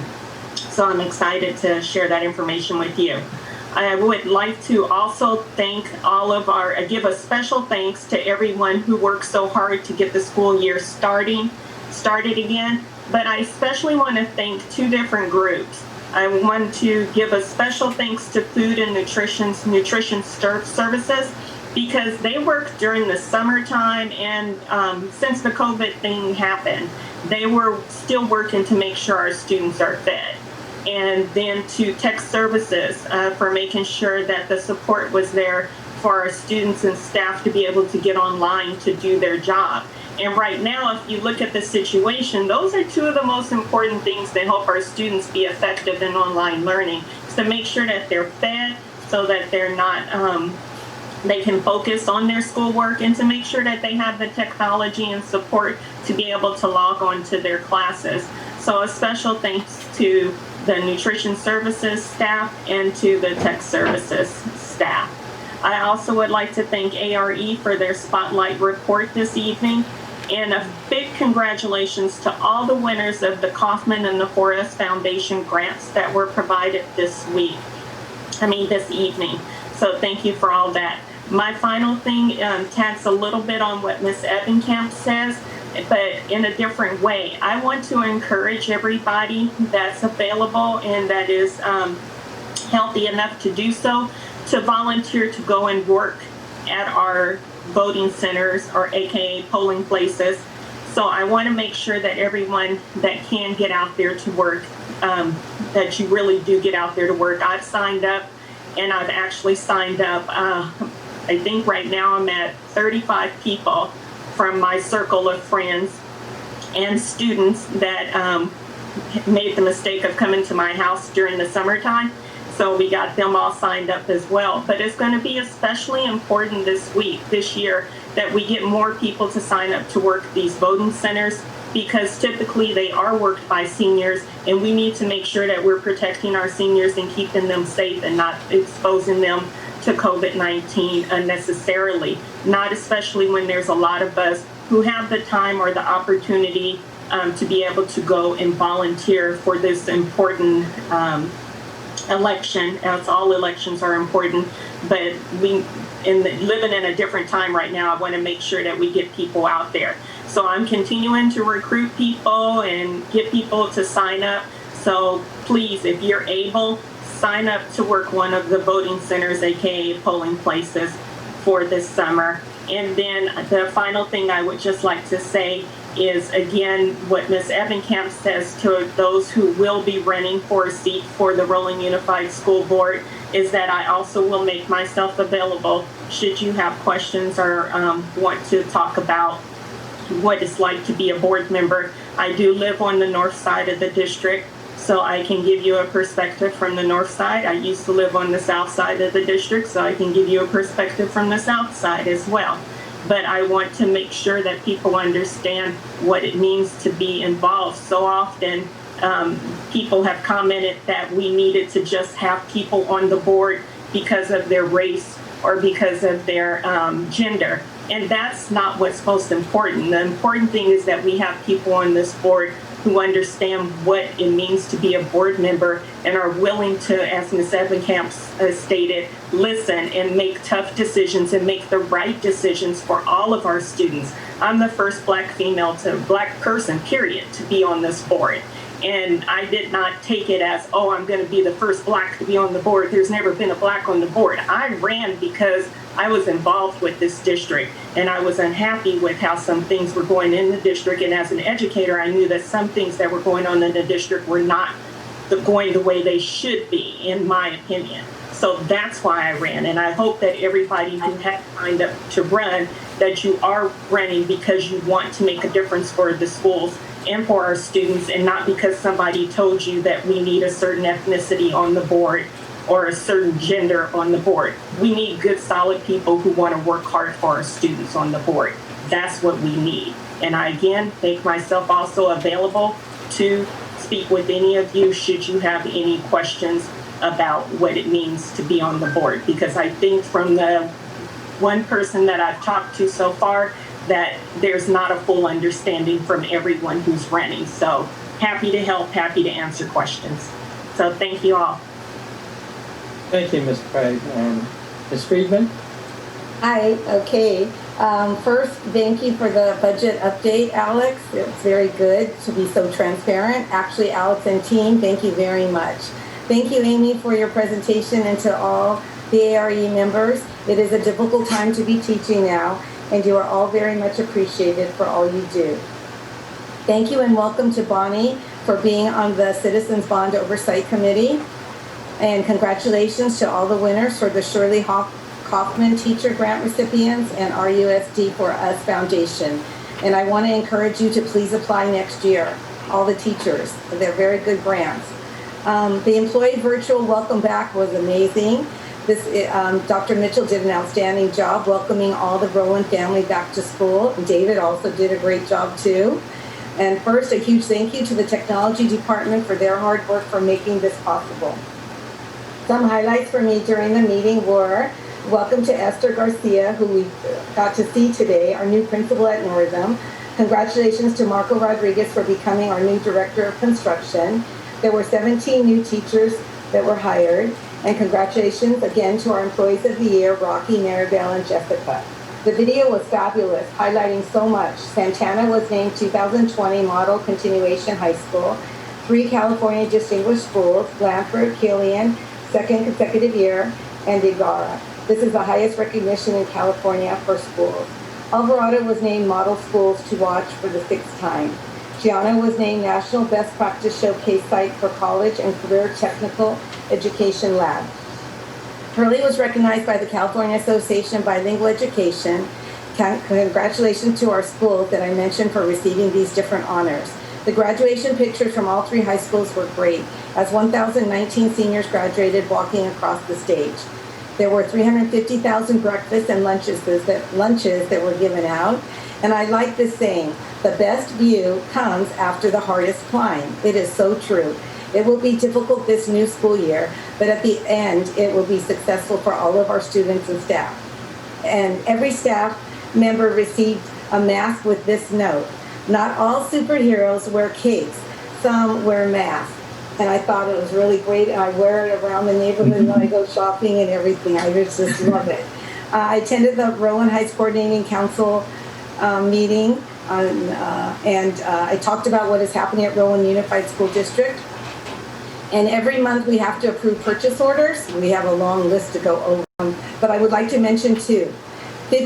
S14: So I'm excited to share that information with you. I would like to also thank give a special thanks to everyone who worked so hard to get the school year started again. But I especially want to thank two different groups. I want to give a special thanks to Food and Nutrition Services, because they worked during the summertime, and since the COVID thing happened, they were still working to make sure our students are fed. And then to Tech Services for making sure that the support was there for our students and staff to be able to get online to do their job. And right now, if you look at the situation, those are two of the most important things to help our students be effective in online learning, is to make sure that they're fed so that they're not, they can focus on their schoolwork, and to make sure that they have the technology and support to be able to log on to their classes. So a special thanks to the Nutrition Services staff and to the Tech Services staff. I also would like to thank ARE for their spotlight report this evening, and a big congratulations to all the winners of the Kaufman and the 4S Foundation grants that were provided this evening. So thank you for all that. My final thing tags a little bit on what Ms. Ebenkamp says, but in a different way. I want to encourage everybody that's available and that is healthy enough to do so, to volunteer to go and work at our voting centers, or AKA polling places. So I want to make sure that everyone that can get out there to work, that you really do get out there to work. I've signed up, and I've actually signed up, I think right now I'm at 35 people from my circle of friends and students that made the mistake of coming to my house during the summertime. So we got them all signed up as well. But it's going to be especially important this year, that we get more people to sign up to work these voting centers, because typically they are worked by seniors, and we need to make sure that we're protecting our seniors and keeping them safe and not exposing them to COVID-19 unnecessarily, not especially when there's a lot of us who have the time or the opportunity to be able to go and volunteer for this important election, as all elections are important, but living in a different time right now, I want to make sure that we get people out there. So I'm continuing to recruit people and get people to sign up. So please, if you're able, sign up to work one of the voting centers, aka polling places, for this summer. And then the final thing I would just like to say is, again, what Ms. Ebenkamp says to those who will be running for a seat for the Rowland Unified School Board, is that I also will make myself available should you have questions or want to talk about what it's like to be a board member. I do live on the north side of the district, so I can give you a perspective from the north side. I used to live on the south side of the district, so I can give you a perspective from the south side as well. But I want to make sure that people understand what it means to be involved. So often people have commented that we needed to just have people on the board because of their race or because of their gender. And that's not what's most important. The important thing is that we have people on this board who understand what it means to be a board member and are willing to, as Ms. Ebenkamp stated, listen and make tough decisions and make the right decisions for all of our students. I'm the first Black female Black person, period, to be on this board. And I did not take it as, oh, I'm going to be the first Black to be on the board. There's never been a Black on the board. I ran because I was involved with this district, and I was unhappy with how some things were going in the district. And as an educator, I knew that some things that were going on in the district were not going the way they should be, in my opinion. So that's why I ran. And I hope that everybody who has signed up to run, that you are running because you want to make a difference for the schools and for our students, and not because somebody told you that we need a certain ethnicity on the board or a certain gender on the board. We need good, solid people who want to work hard for our students on the board. That's what we need. And I, again, make myself also available to speak with any of you should you have any questions about what it means to be on the board. Because I think from the one person that I've talked to so far, that there's not a full understanding from everyone who's running. So happy to help, happy to answer questions. So thank you all.
S1: Thank you, Ms. Craig. Ms. Freedman?
S13: Hi, okay. First, thank you for the budget update, Alex. It's very good to be so transparent. Actually, Alex and team, thank you very much. Thank you, Amy, for your presentation, and to all the ARE members. It is a difficult time to be teaching now, and you are all very much appreciated for all you do. Thank you and welcome to Bonnie for being on the Citizens Bond Oversight Committee. And congratulations to all the winners for the Shirley Kaufman Teacher Grant recipients and RUSD for Us Foundation. And I want to encourage you to please apply next year, all the teachers. They're very good grants. The employee virtual welcome back was amazing. Dr. Mitchell did an outstanding job welcoming all the Rowland family back to school. David also did a great job too. And first, a huge thank you to the technology department for their hard work for making this possible. Some highlights for me during the meeting were welcome to Esther Garcia, who we got to see today, our new principal at Northam. Congratulations to Marco Rodriguez for becoming our new director of construction. There were 17 new teachers that were hired. And congratulations again to our employees of the year, Rocky, Maribel, and Jessica. The video was fabulous, highlighting so much. Santana was named 2020 Model Continuation High School. 3 California Distinguished Schools, Blanford, Killian, second consecutive year, and Ibarra. This is the highest recognition in California for schools. Alvarado was named Model Schools to Watch for the 6th time. Gianna was named National Best Practice Showcase Site for College and Career Technical Education Lab. Hurley was recognized by the California Association of Bilingual Education. Congratulations to our schools that I mentioned for receiving these different honors. The graduation pictures from all 3 high schools were great, as 1,019 seniors graduated walking across the stage. There were 350,000 breakfasts and lunches that were given out. And I like this saying, the best view comes after the hardest climb. It is so true. It will be difficult this new school year, but at the end, it will be successful for all of our students and staff. And every staff member received a mask with this note. Not all superheroes wear capes. Some wear masks. And I thought it was really great, and I wear it around the neighborhood when I go shopping and everything. I just love it. I attended the Rowland Heights Coordinating Council meeting, and I talked about what is happening at Rowland Unified School District. And every month we have to approve purchase orders. We have a long list to go over, but I would like to mention 2. We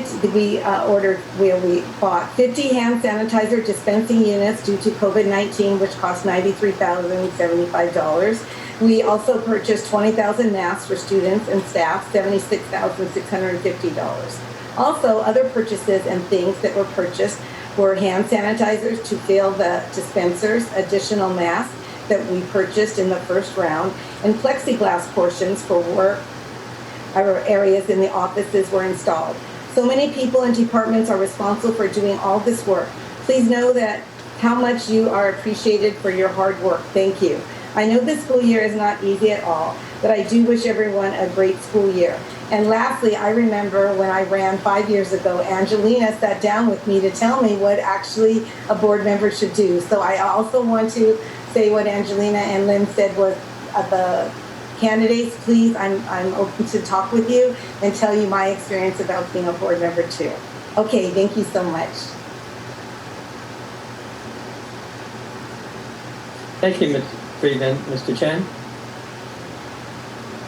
S13: bought 50 hand sanitizer dispensing units due to COVID-19, which cost $93,075. We also purchased 20,000 masks for students and staff, $76,650. Also, other purchases and things that were purchased were hand sanitizers to fill the dispensers, additional masks that we purchased in the first round, and plexiglass portions for work areas in the offices were installed. So many people and departments are responsible for doing all this work. Please know that how much you are appreciated for your hard work. Thank you. I know this school year is not easy at all, but I do wish everyone a great school year. And lastly, I remember when I ran 5 years ago, Angelina sat down with me to tell me what actually a board member should do. So I also want to say what Angelina and Lynn said was the candidates, please, I'm open to talk with you and tell you my experience about being a board member too. Okay, thank you so much.
S1: Thank you, Mr. Freedman. Mr. Chen?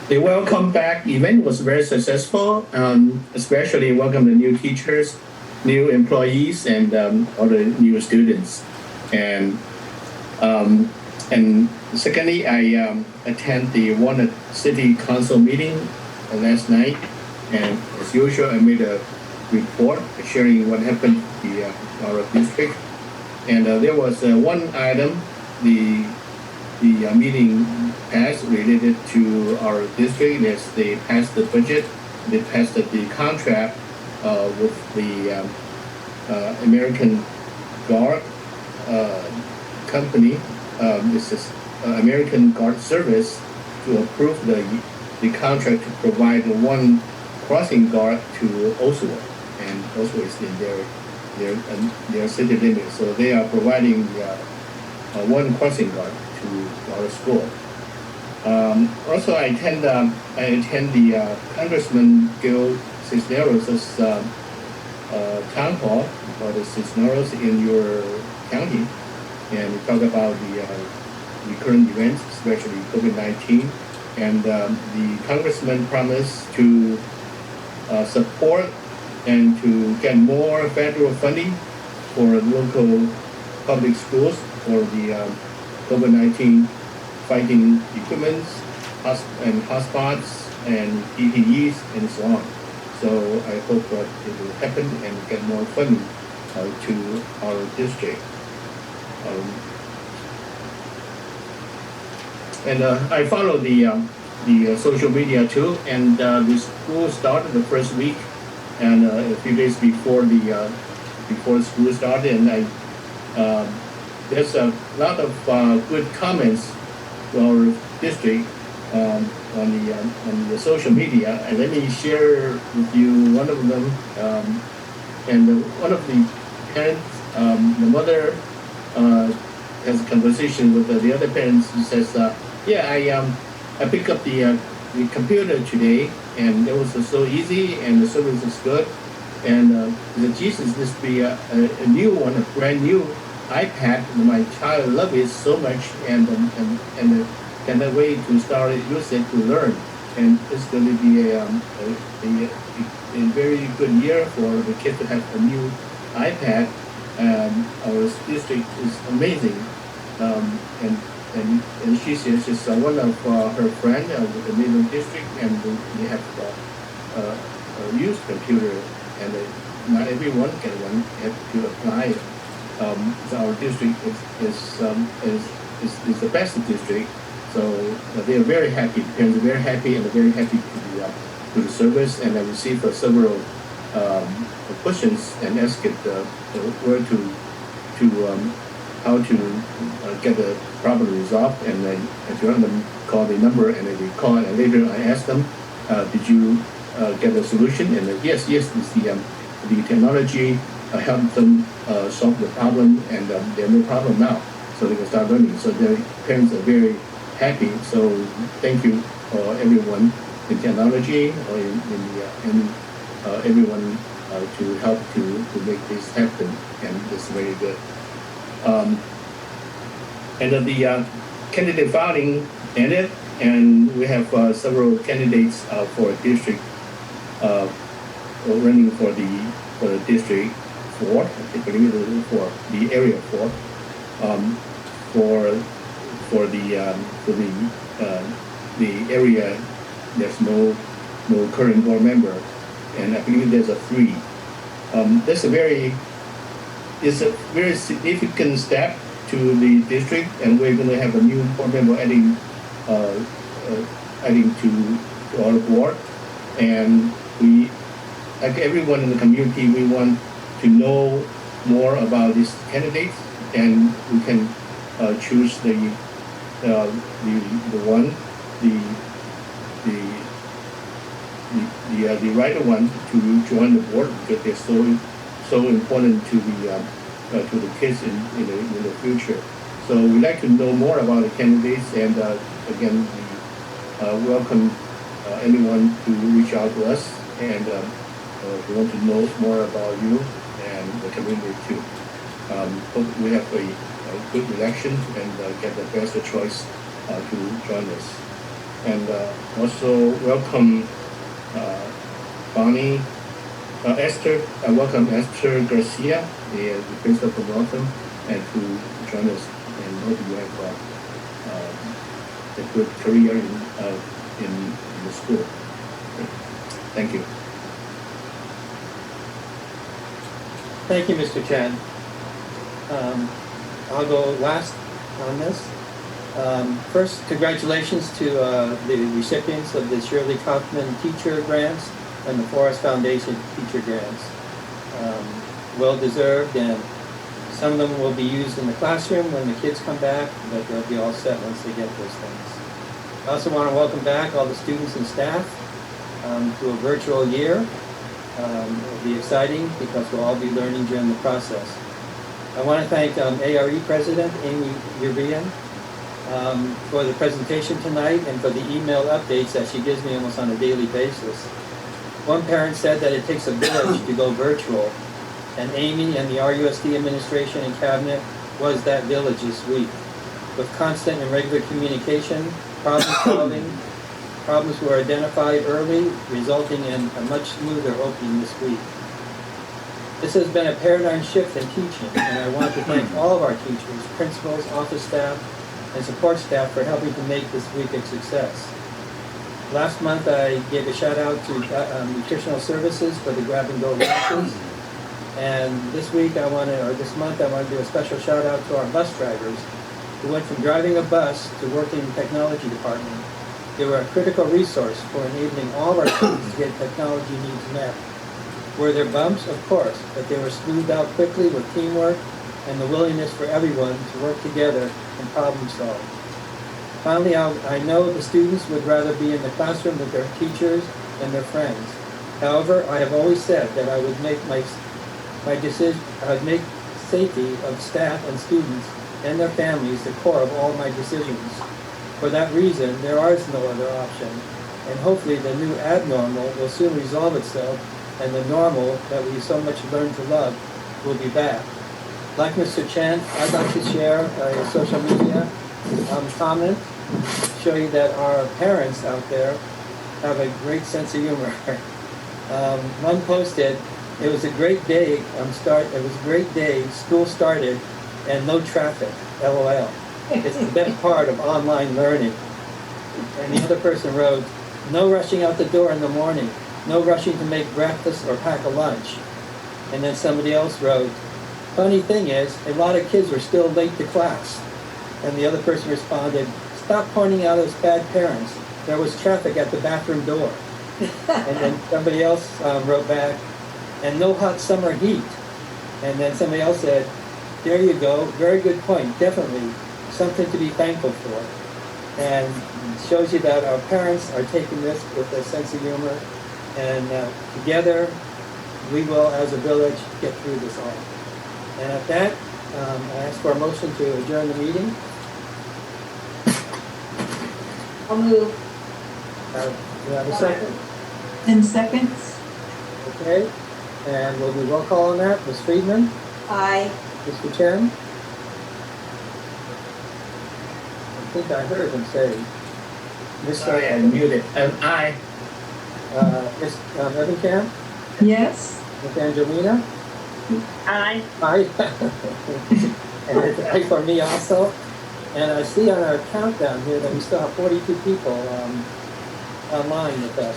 S4: The welcome back event was very successful, especially welcome the new teachers, new employees, and all the new students. And secondly, I attend the Walnut City Council meeting last night, and as usual, I made a report sharing what happened in our district. And there was one item, the meeting passed related to our district. As they passed the budget, they passed the contract with the American Guard company. This is American Guard Service to approve the contract to provide one crossing guard to Oslo, and Oslo is in their city limit. So they are providing one crossing guard to our school. Also, I attend the Congressman Gil Cisneros' town hall for the Cisneros in your county, and we talk about the current events, especially COVID-19, and the congressman promised to support and to get more federal funding for local public schools for the COVID-19 fighting equipment and hotspots and PPEs and so on. So I hope that it will happen and get more funding to our district. And I follow the social media too, and the school started the first week, and a few days before school started, and I there's a lot of good comments to our district on the social media, and let me share with you one of them. And one of the parents, the mother, has a conversation with the other parents who says, "Yeah, I picked up the computer today, and it was so easy, and the service is good." And the Jesus, this be a new one, a brand new iPad. My child loves it so much, and cannot wait to start use it to learn. And it's going to be a very good year for the kids to have a new iPad. Our district is amazing, and she says she's one of her friends with the middle district, and they have a used computer, and not everyone can one, have to apply it. So our district is the best district, so they are very happy. Parents are very happy, and they're very happy to the service. And I received several questions and asked where to how to get the problem resolved. And I told them call the number, and they call. And later I asked them, did you get a solution? And yes, it's the technology help them solve the problem, and they have no problem now, so they can start learning. So their parents are very happy. So thank you for everyone in technology or in everyone to help to make this happen, and it's very good. And the candidate filing ended, and we have several candidates for district running for the district 4, I believe it is 4, the area 4, for the area. There's no current board member, and I believe there's a 3. That's a very significant step to the district, and we're going to have a new board member adding to our board. And we, like everyone in the community, we want to know more about these candidates, and we can choose the right one to join the board, because they're so important to the kids in the future. So we'd like to know more about the candidates, and again, we welcome anyone to reach out to us, and we want to know more about you and the community too. Hope we have a good election and get the best choice to join us. And also welcome Bonnie, Esther. Welcome Esther Garcia, the principal from Northam, and to join us. And hope you have a good career in the school. Thank you.
S1: Thank you, Mr. Chen. I'll go last on this. First, congratulations to the recipients of the Shirley Kaufman teacher grants and the Forrest Foundation teacher grants. Well deserved, and some of them will be used in the classroom when the kids come back, but they'll be all set once they get those things. I also want to welcome back all the students and staff to a virtual year. It'll be exciting because we'll all be learning during the process. I want to thank ARE President Amy Ureibe for the presentation tonight and for the email updates that she gives me almost on a daily basis. One parent said that it takes a village to go virtual, and Amy and the RUSD administration and cabinet was that village this week. With constant and regular communication, problem solving, problems were identified early, resulting in a much smoother opening this week. This has been a paradigm shift in teaching, and I want to thank all of our teachers, principals, office staff, and support staff for helping to make this week a success. Last month, I gave a shout out to nutritional services for the grab and go lunches. And this month, I want to do a special shout out to our bus drivers who went from driving a bus to working in the technology department. They were a critical resource for enabling all of our students to get technology needs met. Were there bumps? Of course, but they were smoothed out quickly with teamwork and the willingness for everyone to work together and problem solve. Finally, I know the students would rather be in the classroom with their teachers and their friends. However, I have always said that I would make safety of staff and students and their families the core of all my decisions. For that reason, there is no other option, and hopefully the new abnormal will soon resolve itself, and the normal that we so much learned to love will be back. Like Mr. Chen, I'd like to share a social media comment, show you that our parents out there have a great sense of humor. One posted, "It was a great day. It was a great day. School started, and no traffic. LOL. It's the best part of online learning." And the other person wrote, "No rushing out the door in the morning. No rushing to make breakfast or pack a lunch." And then somebody else wrote, "Funny thing is, a lot of kids were still late to class." And the other person responded, "Stop pointing out as bad parents. There was traffic at the bathroom door." And then somebody else wrote back, "And no hot summer heat." And then somebody else said, "There you go. Very good point. Definitely something to be thankful for." And it shows you that our parents are taking this with a sense of humor. And together, we will, as a village, get through this all. And at that, I ask for a motion to adjourn the meeting.
S5: I'll move.
S1: Do you have a second?
S3: In seconds?
S1: Okay. And we'll do roll call on that. Ms. Freedman?
S13: Aye.
S1: Mr. Chen? I think I heard him say.
S4: Sorry, I muted. Aye.
S1: Ms. Ebenkamp?
S3: Yes?
S1: Ms. Angelina?
S14: Aye.
S1: Aye. And it's aye for me also. And I see on our countdown here that we still have 42 people online with us.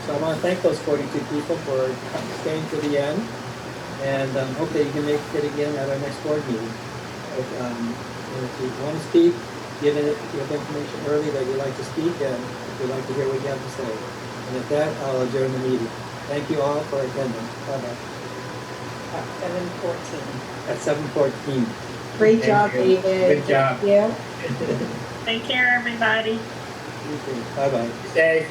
S1: So I want to thank those 42 people for staying to the end, and hope that you can make it again at our next board meeting. If you want to speak, give information early that you'd like to speak, and we'd like to hear what you have to say. And with that, I'll adjourn the meeting. Thank you all for attending. Bye-bye.
S6: At 7:14.
S1: At 7:14.
S5: Great job,
S4: you.
S5: David.
S4: Good job.
S5: Yeah.
S14: Take care, everybody.
S1: Bye-bye.
S4: Stay safe.